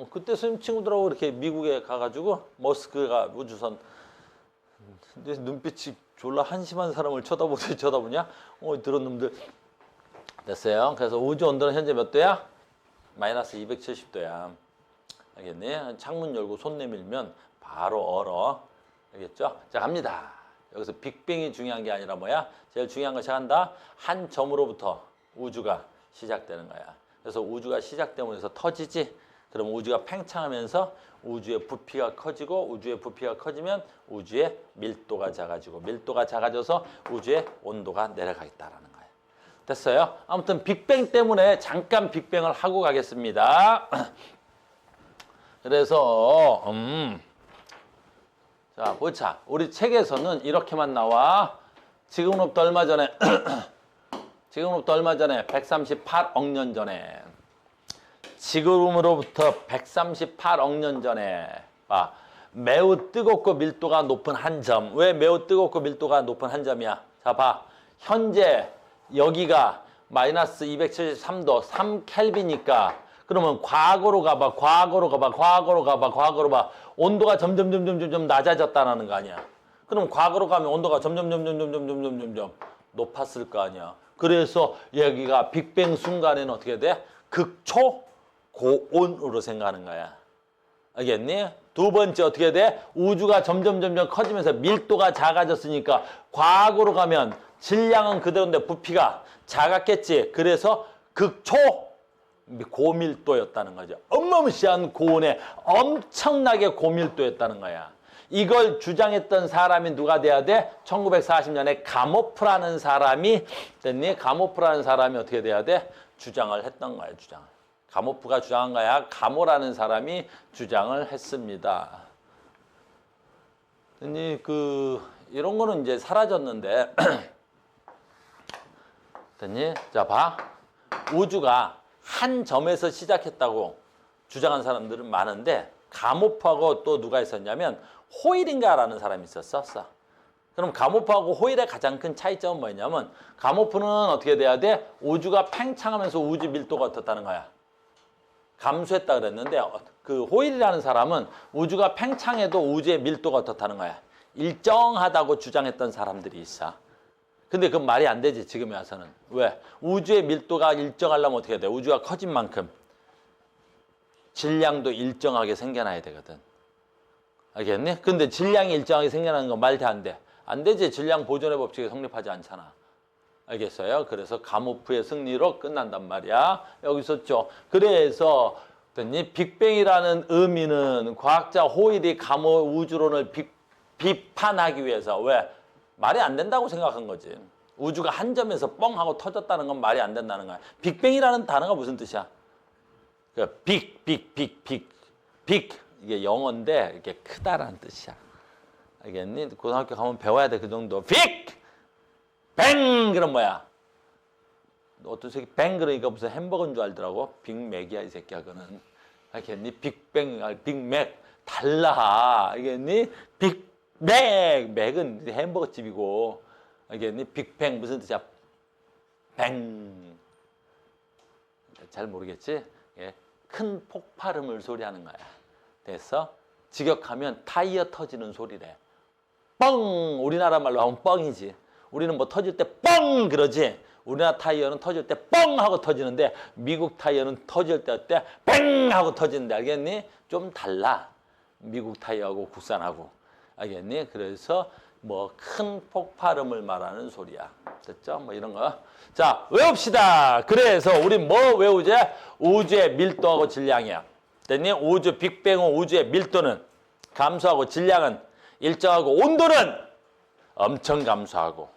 그때 선생님 친구들하고 이렇게 미국에 가가지고 머스크가 우주선 근데 눈빛이 졸라 한심한 사람을 쳐다보냐? 들은 놈들. 됐어요. 그래서 우주 온도는 현재 몇 도야? 마이너스 270도야. 알겠니? 창문 열고 손 내밀면 바로 얼어. 알겠죠? 자, 갑니다. 여기서 빅뱅이 중요한 게 아니라 뭐야? 제일 중요한 거 시작한다. 한 점으로부터 우주가 시작되는 거야. 그래서 우주가 시작되면 해서 터지지? 그럼 우주가 팽창하면서 우주의 부피가 커지고 우주의 부피가 커지면 우주의 밀도가 작아지고 밀도가 작아져서 우주의 온도가 내려가겠다라는 거예요. 됐어요? 아무튼 빅뱅 때문에 잠깐 빅뱅을 하고 가겠습니다. 그래서 자 보자. 우리 책에서는 이렇게만 나와. 지금으로부터 얼마 전에 138억 년 전에 지금으로부터 138억 년 전에 매우 뜨겁고 밀도가 높은 한 점. 왜 매우 뜨겁고 밀도가 높은 한 점이야? 자 봐. 현재 여기가 마이너스 273도 3켈빈이니까 그러면 과거로 가봐. 온도가 점점 낮아졌다는 거 아니야. 그럼 과거로 가면 온도가 점점 높았을 거 아니야. 그래서 여기가 빅뱅 순간에는 어떻게 돼? 극초 고온으로 생각하는 거야. 알겠니? 두 번째 어떻게 돼? 우주가 점점 커지면서 밀도가 작아졌으니까 과거로 가면 질량은 그대로인데 부피가 작았겠지. 그래서 극초 고밀도였다는 거죠. 어마무시한 고온에 엄청나게 고밀도였다는 거야. 이걸 주장했던 사람이 누가 돼야 돼? 1940년에 가모프라는 사람이 됐니? 가모프라는 사람이 어떻게 돼야 돼? 주장을 했던 거야, 주장을. 가모프가 주장한 거야. 가모라는 사람이 주장을 했습니다. 됐니? 이런 거는 이제 사라졌는데 됐니? 자, 봐. 우주가 한 점에서 시작했다고 주장한 사람들은 많은데 가모프하고 또 누가 있었냐면 호일인가라는 사람이 있었어. 그럼 가모프하고 호일의 가장 큰 차이점은 뭐냐면 가모프는 어떻게 돼야 돼? 우주가 팽창하면서 우주 밀도가 어떻다는 거야? 감소했다 그랬는데 그 호일이라는 사람은 우주가 팽창해도 우주의 밀도가 어떻다는 거야? 일정하다고 주장했던 사람들이 있어. 근데 그건 말이 안 되지, 지금에 와서는. 왜? 우주의 밀도가 일정하려면 어떻게 돼? 우주가 커진 만큼 질량도 일정하게 생겨나야 되거든. 알겠니? 근데 질량이 일정하게 생겨나는 건 말도 안 돼. 안 되지. 질량 보존의 법칙이 성립하지 않잖아. 알겠어요? 그래서 가모프의 승리로 끝난단 말이야. 여기 있었죠. 그래서 빅뱅이라는 의미는 과학자 호일이 가모 우주론을 비판하기 위해서 왜? 말이 안 된다고 생각한 거지. 우주가 한 점에서 뻥 하고 터졌다는 건 말이 안 된다는 거야. 빅뱅이라는 단어가 무슨 뜻이야? 빅. 이게 영어인데 이게 크다라는 뜻이야. 알겠니? 고등학교 가면 배워야 돼, 그 정도. 뱅! 그럼 뭐야? 어떤 새끼 뱅 그러니까 무슨 햄버거인 줄 알더라고. 빅맥이야, 이 새끼야, 그거는. 알겠니? 빅맥. 달라. 알겠니? 맥은 햄버거 집이고. 알겠니? 빅뱅 무슨 뜻이야? 뱅. 잘 모르겠지? 예. 큰 폭발음을 소리하는 거야. 됐어? 직역하면 타이어 터지는 소리래. 뻥! 우리나라 말로 하면 뻥이지. 우리는 뭐 터질 때 뻥! 그러지. 우리나라 타이어는 터질 때 뻥! 하고 터지는데 미국 타이어는 터질 때 어때? 뱅! 하고 터지는데 알겠니? 좀 달라. 미국 타이어하고 국산하고. 알겠니? 그래서 뭐 큰 폭발음을 말하는 소리야. 됐죠? 뭐 이런 거. 자, 외웁시다. 그래서 우리 뭐 외우지? 우주의 밀도하고 질량이야. 됐니? 우주 빅뱅 후 우주의 밀도는 감소하고 질량은 일정하고 온도는 엄청 감소하고.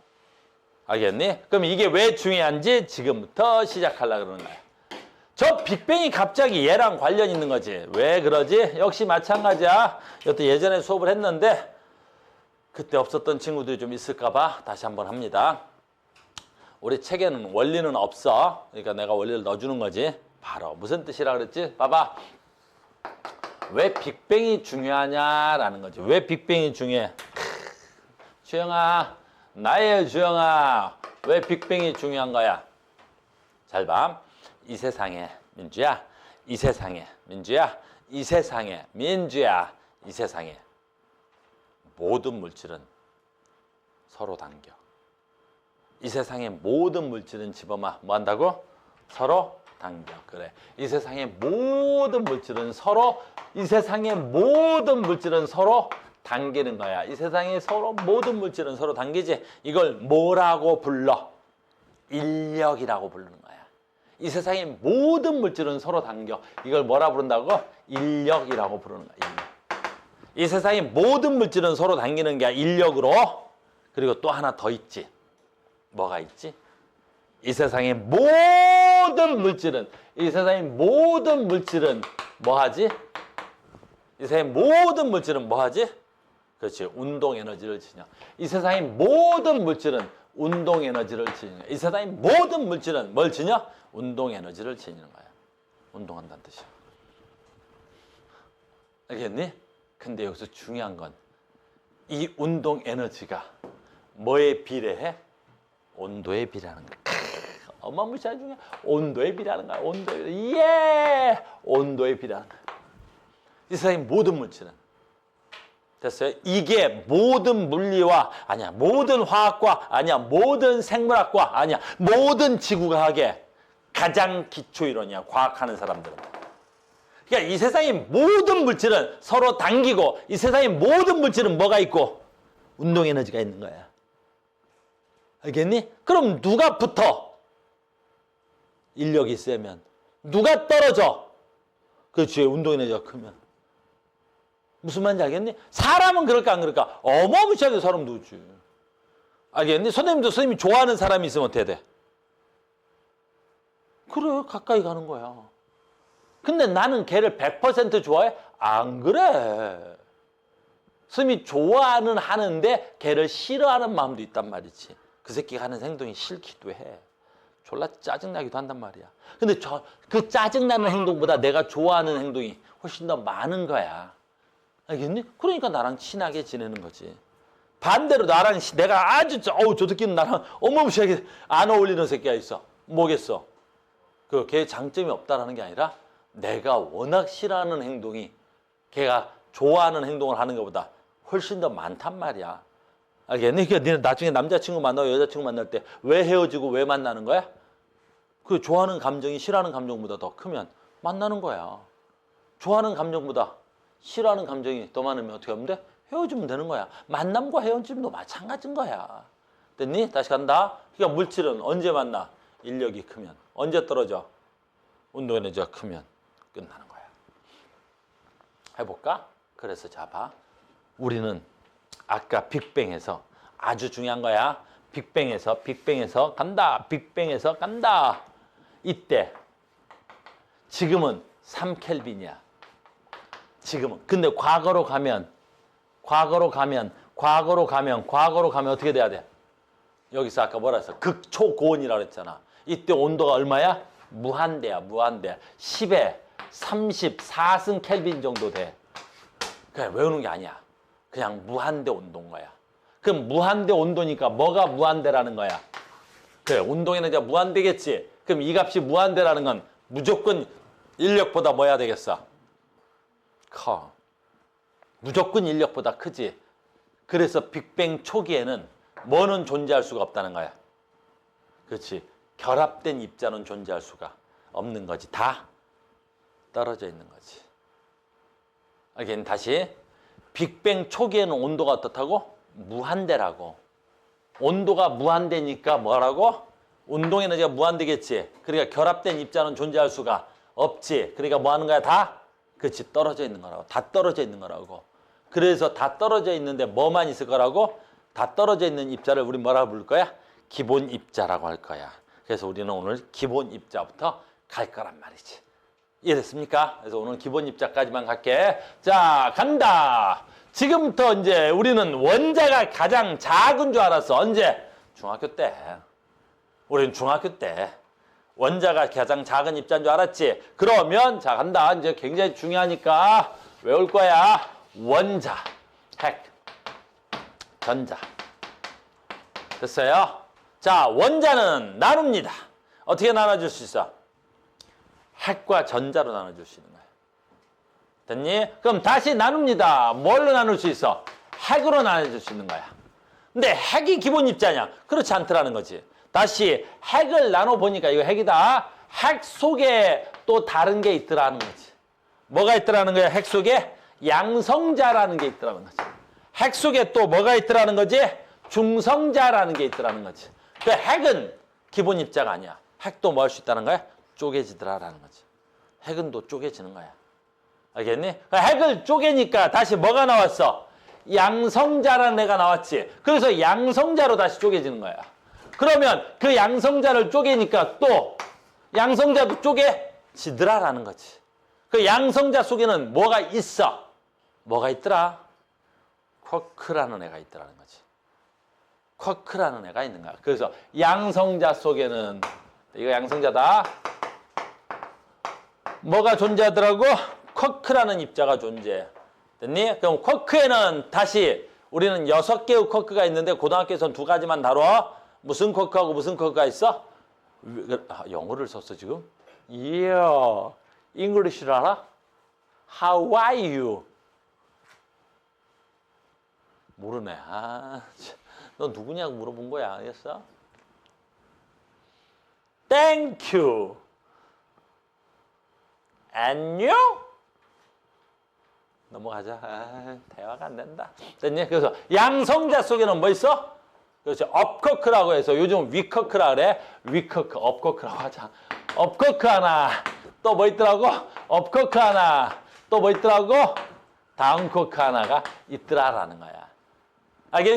알겠니? 그럼 이게 왜 중요한지 지금부터 시작하려고 그러는 거야. 저 빅뱅이 갑자기 얘랑 관련 있는 거지. 왜 그러지? 역시 마찬가지야. 이것도 예전에 수업을 했는데 그때 없었던 친구들이 좀 있을까 봐 다시 한번 합니다. 우리 책에는 원리는 없어. 그러니까 내가 원리를 넣어주는 거지. 바로 무슨 뜻이라 그랬지? 봐봐. 왜 빅뱅이 중요하냐라는 거지. 왜 빅뱅이 중요해? 주영아, 나의 주영아, 왜 빅뱅이 중요한 거야? 잘 봐. 이 세상에 민주야, 이 세상에 민주야, 이 세상에 민주야, 이 세상에 모든 물질은 서로 당겨. 이 세상의 모든 물질은 집어마 뭐 한다고? 서로 당겨. 그래. 이 세상의 모든 물질은 서로 당기는 거야. 이 세상의 모든 물질은 서로 당기지. 이걸 뭐라고 불러? 인력이라고 부르는 거야. 이 세상의 모든 물질은 서로 당겨. 이걸 뭐라 부른다고? 인력이라고 부르는 거야. 인력. 이 세상의 모든 물질은 서로 당기는 게 인력으로. 그리고 또 하나 더 있지. 뭐가 있지? 이 세상의 모든 물질은 뭐 하지? 이 세상의 모든 물질은 뭐 하지? 그렇지. 운동 에너지를 지녀. 이 세상의 모든 물질은 운동 에너지를 지녀. 이 세상의 모든 물질은 뭘 지녀? 운동 에너지를 지니는 거야. 운동한다는 뜻이야. 알겠니? 근데 여기서 중요한 건 이 운동 에너지가 뭐에 비례해? 온도에 비례하는 거야. 어마무시하게 중요해. 온도에 비례하는 거야. 온도에 비례하는 거야. 이 세상의 모든 물질은. 됐어요? 이게 모든 물리와 아니야. 모든 화학과 아니야. 모든 생물학과 아니야. 모든 지구과학의 가장 기초 이론이야. 과학하는 사람들은. 그러니까 이 세상의 모든 물질은 서로 당기고 이 세상의 모든 물질은 뭐가 있고 운동 에너지가 있는 거야. 알겠니? 그럼 누가 붙어? 인력이 있으면. 누가 떨어져? 그렇지. 운동 에너지가 크면. 무슨 말인지 알겠니? 사람은 그럴까 안 그럴까? 어마무시하게 사람 누구지. 알겠니? 선생님이 좋아하는 사람이 있으면 어떻게 돼? 그래. 가까이 가는 거야. 근데 나는 걔를 100% 좋아해? 안 그래. 선생님이 좋아는 하는데 걔를 싫어하는 마음도 있단 말이지. 그 새끼가 하는 행동이 싫기도 해. 졸라 짜증나기도 한단 말이야. 근데 그 짜증나는 행동보다 내가 좋아하는 행동이 훨씬 더 많은 거야. 알겠니? 그러니까 나랑 친하게 지내는 거지. 반대로 나랑 내가 아주 저 새끼는 나랑 어마무시하게 안 어울리는 새끼가 있어. 뭐겠어? 걔 장점이 없다라는 게 아니라 내가 워낙 싫어하는 행동이 걔가 좋아하는 행동을 하는 것보다 훨씬 더 많단 말이야. 알겠니? 그러니까 너는 나중에 남자친구 만나고 여자친구 만날 때 왜 헤어지고 왜 만나는 거야? 그 좋아하는 감정이 싫어하는 감정보다 더 크면 만나는 거야. 좋아하는 감정보다 싫어하는 감정이 더 많으면 어떻게 하면 돼? 헤어지면 되는 거야. 만남과 헤어짐도 마찬가지인 거야. 됐니? 다시 간다. 그러니까 물질은 언제 만나? 인력이 크면. 언제 떨어져? 운동 에너지가 크면 끝나는 거야. 해볼까? 그래서 자 봐. 우리는 아까 빅뱅에서 아주 중요한 거야. 빅뱅에서 간다. 빅뱅에서 간다. 이때 지금은 3켈빈이야. 지금은. 근데 과거로 가면 어떻게 돼야 돼? 여기서 아까 뭐라 했어? 극초고온이라고 했잖아. 이때 온도가 얼마야? 무한대야. 무한대. 10에 34승 켈빈 정도 돼. 그냥 외우는 게 아니야. 그냥 무한대 온도인 거야. 그럼 무한대 온도니까 뭐가 무한대라는 거야? 그래, 온도 에너지가 무한대겠지. 그럼 이 값이 무한대라는 건 무조건 인력보다 뭐 해야 되겠어? 커. 무조건 인력보다 크지. 그래서 빅뱅 초기에는 뭐는 존재할 수가 없다는 거야. 그렇지. 결합된 입자는 존재할 수가 없는 거지. 다 떨어져 있는 거지. 알겠니? 다시. 빅뱅 초기에는 온도가 어떻다고? 무한대라고. 온도가 무한대니까 뭐라고? 운동 에너지가 무한대겠지. 그러니까 결합된 입자는 존재할 수가 없지. 그러니까 뭐 하는 거야? 다? 그렇지. 떨어져 있는 거라고. 다 떨어져 있는 거라고. 그래서 다 떨어져 있는데 뭐만 있을 거라고? 다 떨어져 있는 입자를 우리 뭐라고 부를 거야? 기본 입자라고 할 거야. 그래서 우리는 오늘 기본 입자부터 갈 거란 말이지. 이해됐습니까? 그래서 오늘 기본 입자까지만 갈게. 자, 간다. 지금부터 이제 우리는 원자가 가장 작은 줄 알았어. 언제? 중학교 때. 우리는 중학교 때 원자가 가장 작은 입자인 줄 알았지? 그러면 자, 간다. 이제 굉장히 중요하니까 외울 거야. 원자, 핵, 전자. 됐어요? 자, 원자는 나눕니다. 어떻게 나눠줄 수 있어? 핵과 전자로 나눠줄 수 있는 거야. 됐니? 그럼 다시 나눕니다. 뭘로 나눌 수 있어? 핵으로 나눠줄 수 있는 거야. 근데 핵이 기본 입자냐? 그렇지 않더라는 거지. 다시 핵을 나눠보니까 이거 핵이다. 핵 속에 또 다른 게 있더라는 거지. 뭐가 있더라는 거야? 핵 속에 양성자라는 게 있더라는 거지. 핵 속에 또 뭐가 있더라는 거지? 중성자라는 게 있더라는 거지. 그 핵은 기본 입자가 아니야. 핵도 뭐 할 수 있다는 거야? 쪼개지더라라는 거지. 핵은 또 쪼개지는 거야. 알겠니? 핵을 쪼개니까 다시 뭐가 나왔어? 양성자라는 애가 나왔지. 그래서 양성자로 다시 쪼개지는 거야. 그러면 그 양성자를 쪼개니까 또 양성자도 쪼개지더라라는 거지. 그 양성자 속에는 뭐가 있어? 뭐가 있더라? 쿼크라는 애가 있더라는 거지. 쿼크라는 애가 있는 거야. 그래서 양성자 속에는 이거 양성자다. 뭐가 존재하더라고? 쿼크라는 입자가 존재해. 됐니? 그럼 쿼크에는 다시 우리는 6개의 쿼크가 있는데 고등학교에서는 2가지만 다뤄. 무슨 쿼크하고 무슨 쿼크가 있어? 영어를 썼어 지금? Yeah. English를 알아? How are you? 모르네. 너 누구냐고 물어본 거야. 알겠어? Thank you. 안녕? 넘어가자. 대화가 안 된다. 됐니? 그래서 양성자 속에는 뭐 있어? 그렇죠. 업커크라고 해서 요즘 위커크라 그래. 위커크, 업커크라고 하자. 업커크 하나. 또 뭐 있더라고? 업커크 하나. 또 뭐 있더라고? 다운커크 하나가 있더라라는 거야.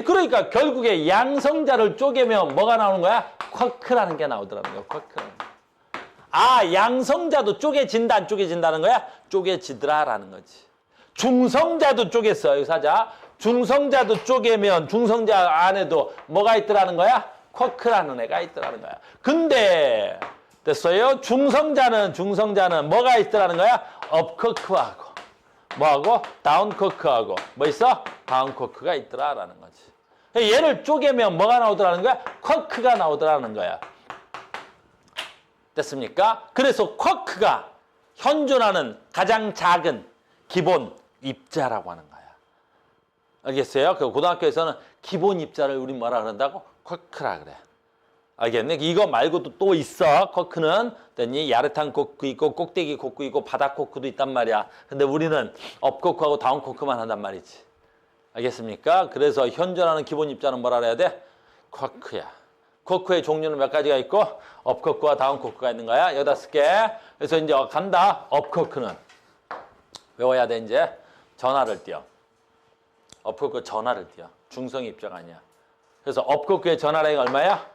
그러니까 결국에 양성자를 쪼개면 뭐가 나오는 거야? 쿼크라는 게 나오더라는 거야. 쿼크라는 거. 양성자도 쪼개진다, 안 쪼개진다는 거야? 쪼개지더라라는 거지. 중성자도 쪼갰어. 여기서 하자. 중성자도 쪼개면 중성자 안에도 뭐가 있더라는 거야? 쿼크라는 애가 있더라는 거야. 근데 됐어요? 중성자는 뭐가 있더라는 거야? 업쿼크하고 뭐하고? 다운쿼크하고 뭐 있어? 다운쿼크가 있더라라는 거지. 얘를 쪼개면 뭐가 나오더라는 거야? 쿼크가 나오더라는 거야. 됐습니까? 그래서 쿼크가 현존하는 가장 작은 기본 입자라고 하는 거야. 알겠어요? 그 고등학교에서는 기본 입자를 우리 뭐라 그런다고? 쿼크라 그래. 알겠네? 이거 말고도 또 있어. 쿼크는 됐니? 야릇한 쿼크 있고 꼭대기 쿼크 있고 바닥 쿼크도 있단 말이야. 근데 우리는 업 쿼크하고 다운 쿼크만 한단 말이지. 알겠습니까? 그래서 현존하는 기본 입자는 뭐라 그래야 돼? 쿼크야. 쿼크의 종류는 몇 가지가 있고 업 쿼크와 다운 쿼크가 있는 거야. 8개. 그래서 이제 간다. 업 쿼크는 외워야 돼. 이제 전하를 띄어. 업 쿼크 전하를 띄어. 중성의 입자가 아니야. 그래서 업 쿼크의 전하량이 얼마야?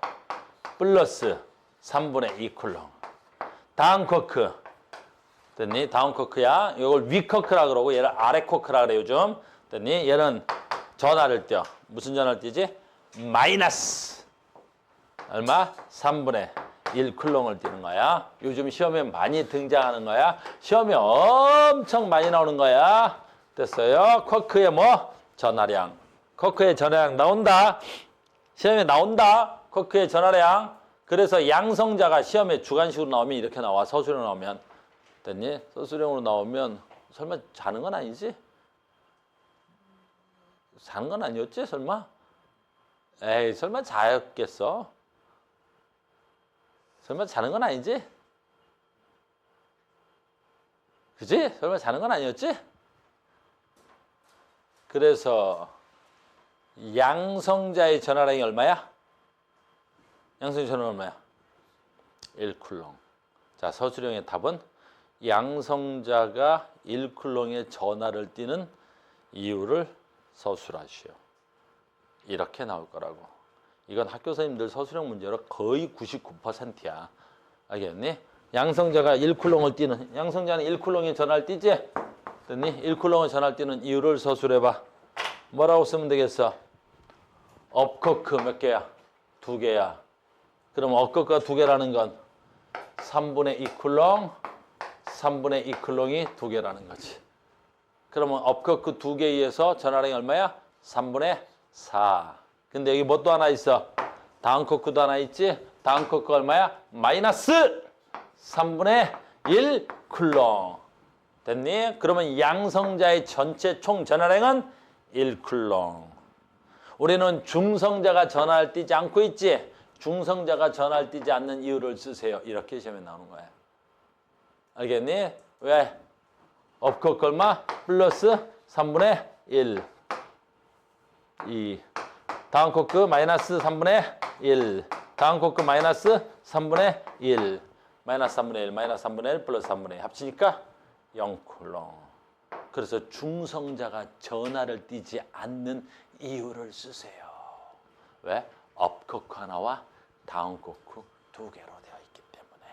플러스 3분의 2 쿨롱. 다운 쿼크. 됐니? 다운 쿼크야. 이걸 위 쿼크라 그러고 얘를 아래 쿼크라 그래 요즘. 됐니? 얘는 전하를 띄어. 무슨 전하를 띄지? 마이너스 얼마? 3분의 1 쿨롱을 띄는 거야. 요즘 시험에 많이 등장하는 거야. 시험에 엄청 많이 나오는 거야. 됐어요? 쿼크의 뭐? 전하량. 쿼크의 전하량 나온다. 시험에 나온다. 쿼크의 전하량. 그래서 양성자가 시험에 주관식으로 나오면 이렇게 나와. 서술형으로 나오면. 됐니? 서술형으로 나오면 설마 자는 건 아니지? 자는 건 아니었지? 설마? 에이, 설마 자였겠어? 설마 자는 건 아니지? 그지? 설마 자는 건 아니었지? 그래서 양성자의 전하량이 얼마야? 양성자의 전하량이 얼마야? 1쿨롱. 자, 서술형의 답은 양성자가 1쿨롱의 전하를 띠는 이유를 서술하시오. 이렇게 나올 거라고. 이건 학교 선생님들 서술형 문제로 거의 99%야. 알겠니? 양성자가 1쿨롱을 띠는, 양성자는 1쿨롱의 전하를 띠지? 됐니? 1쿨롱의 전하를 띠는 이유를 서술해봐. 뭐라고 쓰면 되겠어? 업커크 몇 개야? 2개야. 그럼 업커크가 2개라는 건 3분의 2 쿨롱, 3분의 2 쿨롱이 2개라는 거지. 그러면 업커크 2개에 의해서 전하량이 얼마야? 3분의 4. 근데 여기 뭐 또 하나 있어? 다운커크도 하나 있지? 다운커크가 얼마야? 마이너스 3분의 1 쿨롱. 됐니? 그러면 양성자의 전체 총 전하량은 1 쿨롱. 우리는 중성자가 전하를 띠지 않고 있지? 중성자가 전하를 띠지 않는 이유를 쓰세요. 이렇게 시험에 나오는 거야. 알겠니? 왜? 업커크 얼마? 플러스 3분의 1. 2. 다운커크 마이너스 3분의 1. 다운커크 마이너스 3분의 1. 마이너스 3분의 1, 마이너스 3분의 1, 플러스 3분의 1. 합치니까 0쿨롱. 그래서 중성자가 전하를 띠지 않는 이유를 쓰세요. 왜? 업커크 하나와 다운커크 2개로 되어 있기 때문에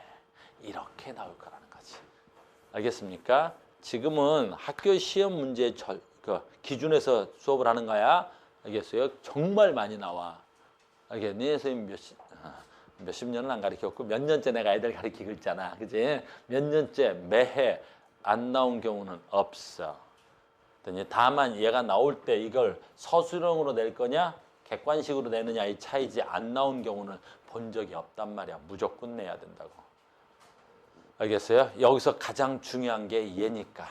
이렇게 나올 거라는 거지. 알겠습니까? 지금은 학교 시험 문제 기준에서 수업을 하는 거야. 알겠어요? 정말 많이 나와. 알겠니? 선생님 몇십 년은 안 가르쳤고 몇 년째 내가 애들 가르치고 있잖아. 그지? 몇 년째 매해 안 나온 경우는 없어. 다만 얘가 나올 때 이걸 서술형으로 낼 거냐 객관식으로 내느냐 이 차이지 안 나온 경우는 본 적이 없단 말이야. 무조건 내야 된다고. 알겠어요? 여기서 가장 중요한 게 얘니까.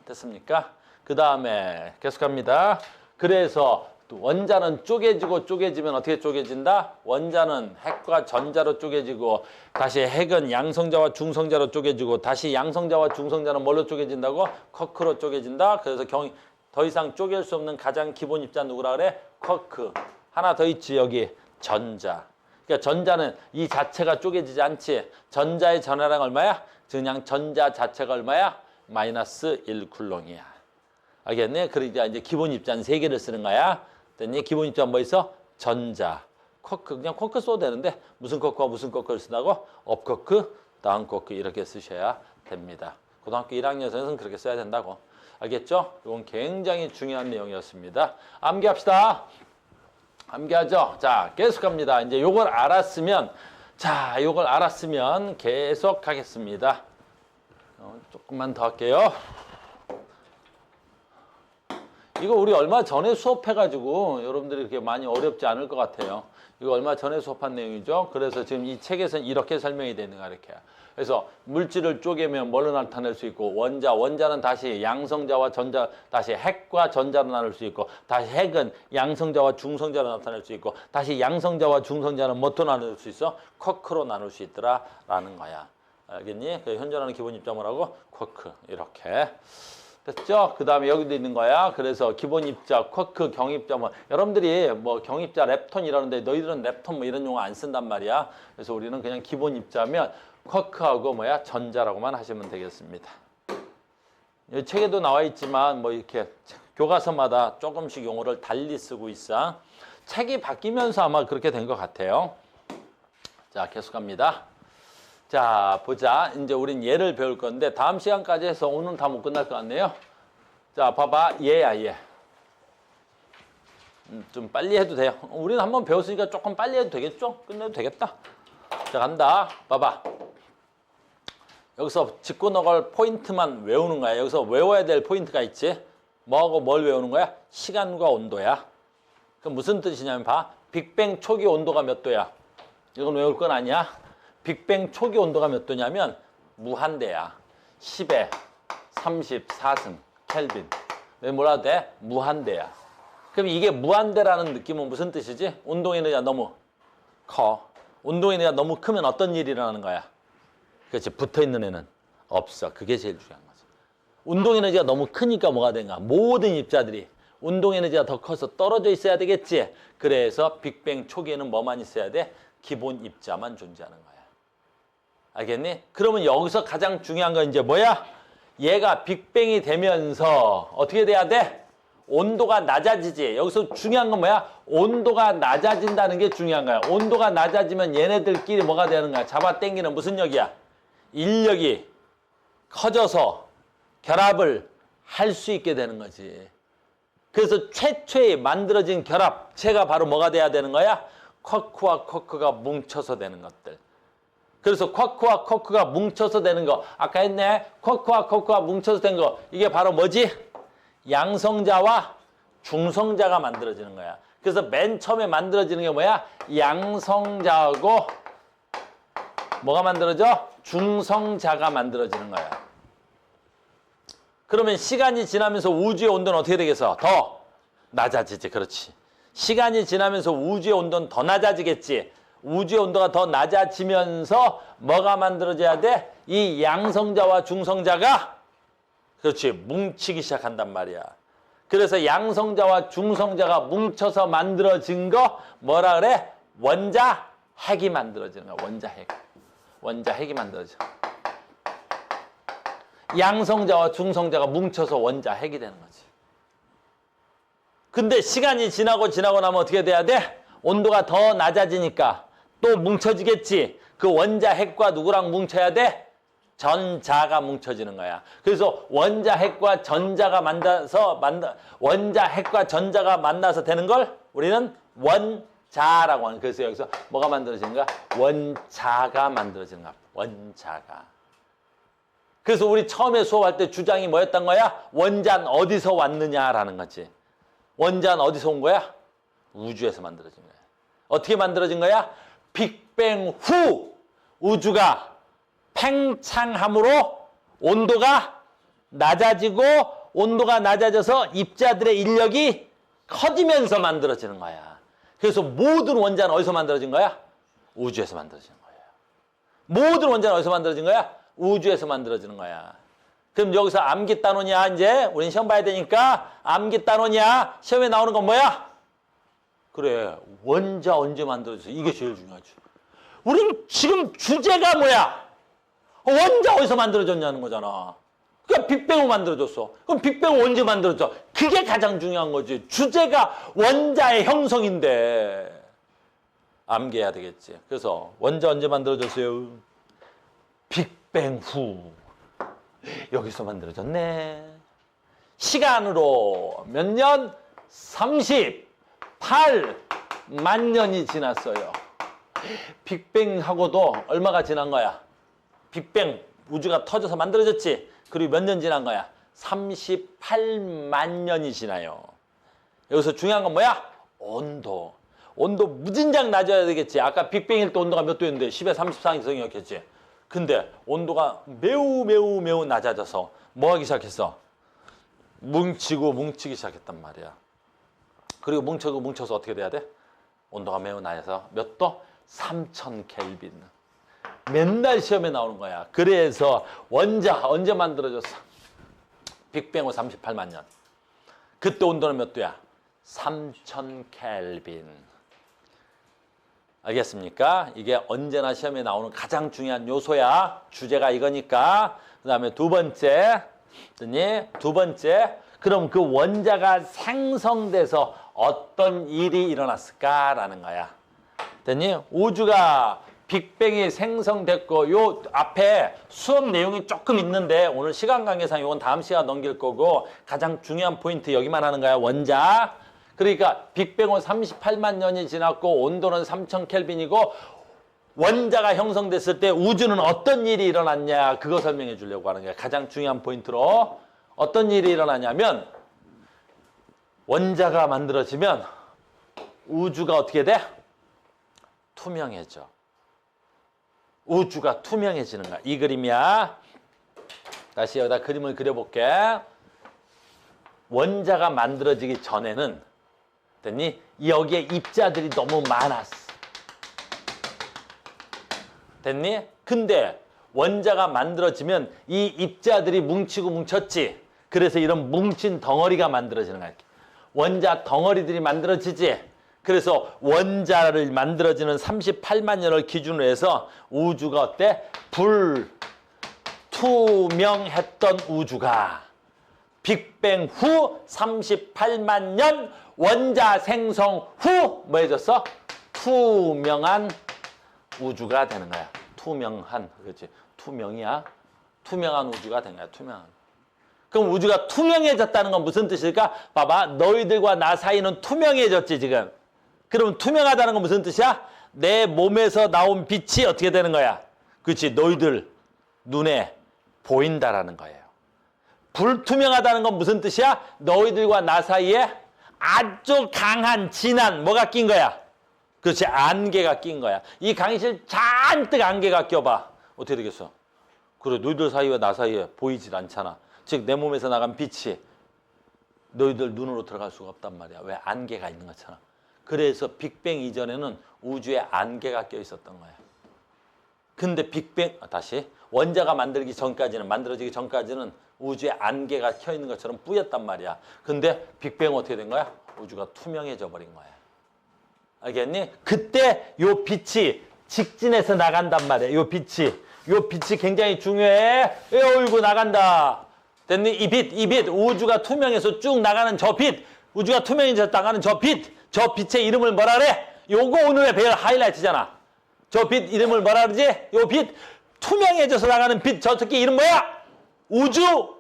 됐습니까? 그 다음에 계속합니다. 그래서 원자는 쪼개지고 쪼개지면 어떻게 쪼개진다? 원자는 핵과 전자로 쪼개지고 다시 핵은 양성자와 중성자로 쪼개지고 다시 양성자와 중성자는 뭘로 쪼개진다고? 쿼크로 쪼개진다. 그래서 더 이상 쪼갤 수 없는 가장 기본 입자 누구라 그래? 쿼크. 하나 더 있지 여기 전자. 그러니까 전자는 이 자체가 쪼개지지 않지. 전자의 전하량 얼마야? 그냥 전자 자체가 얼마야? 마이너스 1쿨롱이야. 알겠네? 그러니까 이제 기본 입자는 3개를 쓰는 거야. 됐니? 기본 입자 뭐 있어? 전자, 쿼크. 그냥 쿼크 써도 되는데 무슨 쿼크와 무슨 쿼크를 쓴다고? 업 쿼크, 다운 쿼크 이렇게 쓰셔야 됩니다. 고등학교 1학년에서는 그렇게 써야 된다고. 알겠죠? 이건 굉장히 중요한 내용이었습니다. 암기합시다. 암기하죠? 자, 계속 갑니다. 이제 요걸 알았으면 계속 하겠습니다. 조금만 더 할게요. 이거 우리 얼마 전에 수업해가지고 여러분들이 그렇게 많이 어렵지 않을 것 같아요. 이거 얼마 전에 수업한 내용이죠. 그래서 지금 이 책에서는 이렇게 설명이 되는 거야, 이렇게. 그래서 물질을 쪼개면 뭘로 나타낼 수 있고 원자는 다시 양성자와 전자, 다시 핵과 전자로 나눌 수 있고 다시 핵은 양성자와 중성자로 나타낼 수 있고 다시 양성자와 중성자는 뭐로 나눌 수 있어? 쿼크로 나눌 수 있더라라는 거야. 알겠니? 그 현존하는 기본 입자 뭐라고? 쿼크. 이렇게. 됐죠? 그 다음에 여기도 있는 거야. 그래서 기본 입자, 쿼크, 경입자 뭐 여러분들이 뭐 경입자, 렙톤 이러는데 너희들은 렙톤 뭐 이런 용어 안 쓴단 말이야. 그래서 우리는 그냥 기본 입자면 쿼크하고 뭐야? 전자라고만 하시면 되겠습니다. 이 책에도 나와 있지만 뭐 이렇게 교과서마다 조금씩 용어를 달리 쓰고 있어. 책이 바뀌면서 아마 그렇게 된 것 같아요. 자, 계속 갑니다. 자, 보자. 이제 우린 얘를 배울 건데 다음 시간까지 해서 오늘은 다 못 끝날 것 같네요. 자, 봐봐. 얘야, 얘. 좀 빨리 해도 돼요. 우리는 한번 배웠으니까 조금 빨리 해도 되겠죠? 끝내도 되겠다. 자, 간다. 봐봐. 여기서 짚고 넘어갈 포인트만 외우는 거야. 여기서 외워야 될 포인트가 있지. 뭐하고 뭘 외우는 거야? 시간과 온도야. 그럼 무슨 뜻이냐면 봐. 빅뱅 초기 온도가 몇 도야? 이건 외울 건 아니야. 빅뱅 초기 온도가 몇 도냐면 무한대야. 10에 34승 켈빈. 왜 뭐라도 돼? 무한대야. 그럼 이게 무한대라는 느낌은 무슨 뜻이지? 운동 에너지가 너무 커. 운동 에너지가 너무 크면 어떤 일이 일어나는 거야? 그렇지. 붙어있는 애는 없어. 그게 제일 중요한 거지. 운동 에너지가 너무 크니까 뭐가 되는가? 모든 입자들이 운동 에너지가 더 커서 떨어져 있어야 되겠지. 그래서 빅뱅 초기에는 뭐만 있어야 돼? 기본 입자만 존재하는 거야. 알겠니? 그러면 여기서 가장 중요한 건 이제 뭐야? 얘가 빅뱅이 되면서 어떻게 돼야 돼? 온도가 낮아지지. 여기서 중요한 건 뭐야? 온도가 낮아진다는 게 중요한 거야. 온도가 낮아지면 얘네들끼리 뭐가 되는 거야? 잡아당기는 무슨力이야? 인력이 커져서 결합을 할 수 있게 되는 거지. 그래서 최초에 만들어진 결합체가 바로 뭐가 돼야 되는 거야? 쿼크와 쿼크가 뭉쳐서 되는 것들. 그래서 쿼크와 쿼크가 뭉쳐서 되는 거. 아까 했네. 쿼크와 쿼크가 뭉쳐서 된 거. 이게 바로 뭐지? 양성자와 중성자가 만들어지는 거야. 그래서 맨 처음에 만들어지는 게 뭐야? 양성자하고 뭐가 만들어져? 중성자가 만들어지는 거야. 그러면 시간이 지나면서 우주의 온도는 어떻게 되겠어? 더 낮아지지. 그렇지. 시간이 지나면서 우주의 온도는 더 낮아지겠지. 우주의 온도가 더 낮아지면서 뭐가 만들어져야 돼? 이 양성자와 중성자가 그렇지. 뭉치기 시작한단 말이야. 그래서 양성자와 중성자가 뭉쳐서 만들어진 거 뭐라 그래? 원자핵이 만들어지는 거야. 원자핵. 원자핵이 만들어져. 양성자와 중성자가 뭉쳐서 원자핵이 되는 거지. 근데 시간이 지나고 나면 어떻게 돼야 돼? 온도가 더 낮아지니까 또 뭉쳐지겠지. 그 원자핵과 누구랑 뭉쳐야 돼? 전자가 뭉쳐지는 거야. 그래서 원자핵과 전자가 원자핵과 전자가 만나서 되는 걸 우리는 원자라고 하는. 그래서 여기서 뭐가 만들어지는 거야? 원자가 만들어지는 거야. 원자가. 그래서 우리 처음에 수업할 때 주장이 뭐였던 거야? 원자는 어디서 왔느냐라는 거지. 원자는 어디서 온 거야? 우주에서 만들어진 거야. 어떻게 만들어진 거야? 빅뱅 후 우주가 팽창함으로 온도가 낮아지고 온도가 낮아져서 입자들의 인력이 커지면서 만들어지는 거야. 그래서 모든 원자는 어디서 만들어진 거야? 우주에서 만들어지는 거예요. 모든 원자는 어디서 만들어진 거야? 우주에서 만들어지는 거야. 그럼 여기서 암기 따놓냐? 이제 우린 시험 봐야 되니까 암기 따놓냐? 시험에 나오는 건 뭐야? 그래, 원자 언제 만들어졌어? 이게 제일 중요하지. 우린 지금 주제가 뭐야? 원자 어디서 만들어졌냐는 거잖아. 그러니까 빅뱅으로 만들어졌어. 그럼 빅뱅은 언제 만들어졌어? 그게 가장 중요한 거지. 주제가 원자의 형성인데 암기해야 되겠지. 그래서 원자 언제 만들어졌어요? 빅뱅 후. 여기서 만들어졌네. 시간으로 몇 년? 38만 년이 지났어요. 빅뱅하고도 얼마가 지난 거야? 빅뱅 우주가 터져서 만들어졌지. 그리고 몇 년 지난 거야? 38만 년이 지나요. 여기서 중요한 건 뭐야? 온도. 온도 무진장 낮아야 되겠지. 아까 빅뱅일 때 온도가 몇 도였는데 10에 34 이상이었겠지. 근데 온도가 매우 낮아져서 뭐 하기 시작했어? 뭉치기 시작했단 말이야. 그리고 뭉쳐서 어떻게 돼야 돼? 온도가 매우 낮아서 몇 도? 3000 켈빈. 맨날 시험에 나오는 거야. 그래서 원자 언제 만들어졌어? 빅뱅 후 38만 년. 그때 온도는 몇 도야? 3000 켈빈. 알겠습니까? 이게 언제나 시험에 나오는 가장 중요한 요소야. 주제가 이거니까. 그 다음에 두 번째. 그럼 그 원자가 생성돼서 어떤 일이 일어났을까라는 거야. 됐니? 우주가 빅뱅이 생성됐고 요 앞에 수업 내용이 조금 있는데 오늘 시간 관계상 이건 다음 시간 넘길 거고 가장 중요한 포인트 여기만 하는 거야. 원자. 그러니까 빅뱅 후 38만 년이 지났고 온도는 3000 켈빈이고 원자가 형성됐을 때 우주는 어떤 일이 일어났냐 그거 설명해 주려고 하는 거야. 가장 중요한 포인트로 어떤 일이 일어나냐면 원자가 만들어지면 우주가 어떻게 돼? 투명해져. 우주가 투명해지는 거야. 이 그림이야. 다시 여기다 그림을 그려볼게. 원자가 만들어지기 전에는 됐니? 여기에 입자들이 너무 많았어. 됐니? 근데 원자가 만들어지면 이 입자들이 뭉치고 뭉쳤지. 그래서 이런 뭉친 덩어리가 만들어지는 거야. 원자 덩어리들이 만들어지지. 그래서 원자를 만들어지는 38만 년을 기준으로 해서 우주가 어때? 불투명했던 우주가 빅뱅 후 38만 년 원자 생성 후 뭐해졌어? 투명한 우주가 되는 거야. 투명한, 그렇지? 투명이야. 투명한 우주가 된 거야. 투명한. 그럼 우주가 투명해졌다는 건 무슨 뜻일까? 봐봐. 너희들과 나 사이는 투명해졌지 지금. 그럼 투명하다는 건 무슨 뜻이야? 내 몸에서 나온 빛이 어떻게 되는 거야? 그렇지. 너희들 눈에 보인다라는 거예요. 불투명하다는 건 무슨 뜻이야? 너희들과 나 사이에 아주 강한 진한 뭐가 낀 거야? 그렇지. 안개가 낀 거야. 이 강의실 잔뜩 안개가 껴봐. 어떻게 되겠어? 그래. 너희들 사이와 나 사이에 보이질 않잖아. 즉 내 몸에서 나간 빛이 너희들 눈으로 들어갈 수가 없단 말이야. 왜? 안개가 있는 거잖아. 그래서 빅뱅 이전에는 우주에 안개가 껴 있었던 거야. 근데 빅뱅, 다시 원자가 만들어지기 전까지는 우주에 안개가 켜 있는 것처럼 뿌였단 말이야. 근데 빅뱅은 어떻게 된 거야? 우주가 투명해져 버린 거야. 알겠니? 그때 요 빛이 직진해서 나간단 말이야. 요 빛이 굉장히 중요해. 어이구 나간다. 됐니? 이 빛, 우주가 투명해서 쭉 나가는 저 빛, 우주가 투명해져 나가는 저 빛의 이름을 뭐라 그래? 요거 오늘의 배열 하이라이트잖아. 저 빛 이름을 뭐라 그러지? 요 빛, 투명해져서 나가는 빛, 저 특히 이름 뭐야? 우주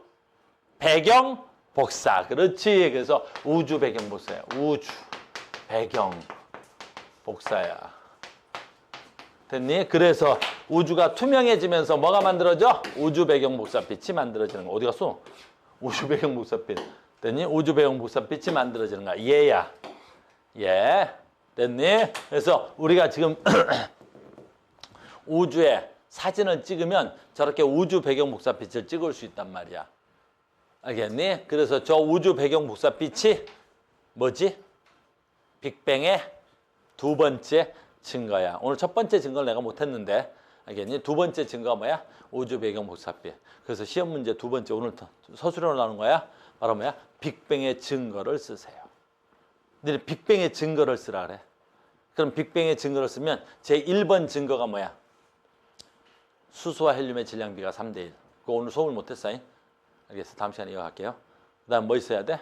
배경 복사. 그렇지. 그래서 우주 배경 복사야. 우주 배경 복사야. 됐니? 그래서 우주가 투명해지면서 뭐가 만들어져? 우주 배경 복사 빛이 만들어지는 거. 어디 갔어? 우주 배경 복사 빛. 됐니? 우주 배경 복사 빛이 만들어지는 거야. 얘야. 얘. 됐니? 그래서 우리가 지금 우주에 사진을 찍으면 저렇게 우주 배경 복사 빛을 찍을 수 있단 말이야. 알겠니? 그래서 저 우주 배경 복사 빛이 뭐지? 빅뱅의 두 번째 증거야. 오늘 첫 번째 증거를 내가 못했는데 알겠니? 두 번째 증거가 뭐야? 우주 배경 복사비. 그래서 시험 문제 두 번째 오늘 서술형으로 나오는 거야. 바로 뭐야? 빅뱅의 증거를 쓰세요. 너네 빅뱅의 증거를 쓰라 그래. 그럼 빅뱅의 증거를 쓰면 제 1번 증거가 뭐야? 수소와 헬륨의 질량비가 3대1. 그거 오늘 수업을 못했어. 알겠어. 다음 시간에 이어갈게요. 그 다음 뭐 있어야 돼?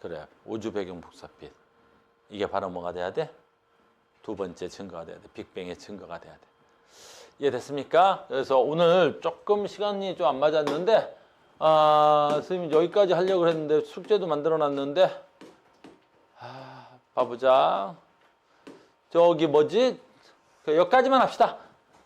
그래. 우주 배경 복사빛. 이게 바로 뭐가 돼야 돼? 두 번째 증거가 돼야 돼. 빅뱅의 증거가 돼야 돼. 이해됐습니까? 그래서 오늘 조금 시간이 좀 안 맞았는데 선생님 여기까지 하려고 했는데 숙제도 만들어 놨는데 봐보자. 저기 뭐지? 여기까지만 합시다.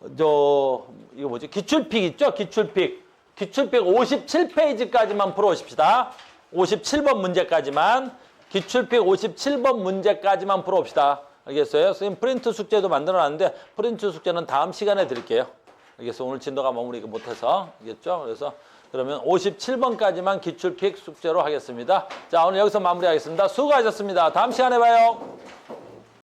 이거 뭐지? 기출픽 있죠? 기출픽 57페이지까지만 풀어오십시다. 57번 문제까지만. 기출픽 57번 문제까지만 풀어봅시다. 알겠어요? 선생님 프린트 숙제도 만들어놨는데 프린트 숙제는 다음 시간에 드릴게요. 알겠어요? 오늘 진도가 마무리 못해서. 알겠죠? 그래서 그러면 57번까지만 기출픽 숙제로 하겠습니다. 자, 오늘 여기서 마무리하겠습니다. 수고하셨습니다. 다음 시간에 봐요.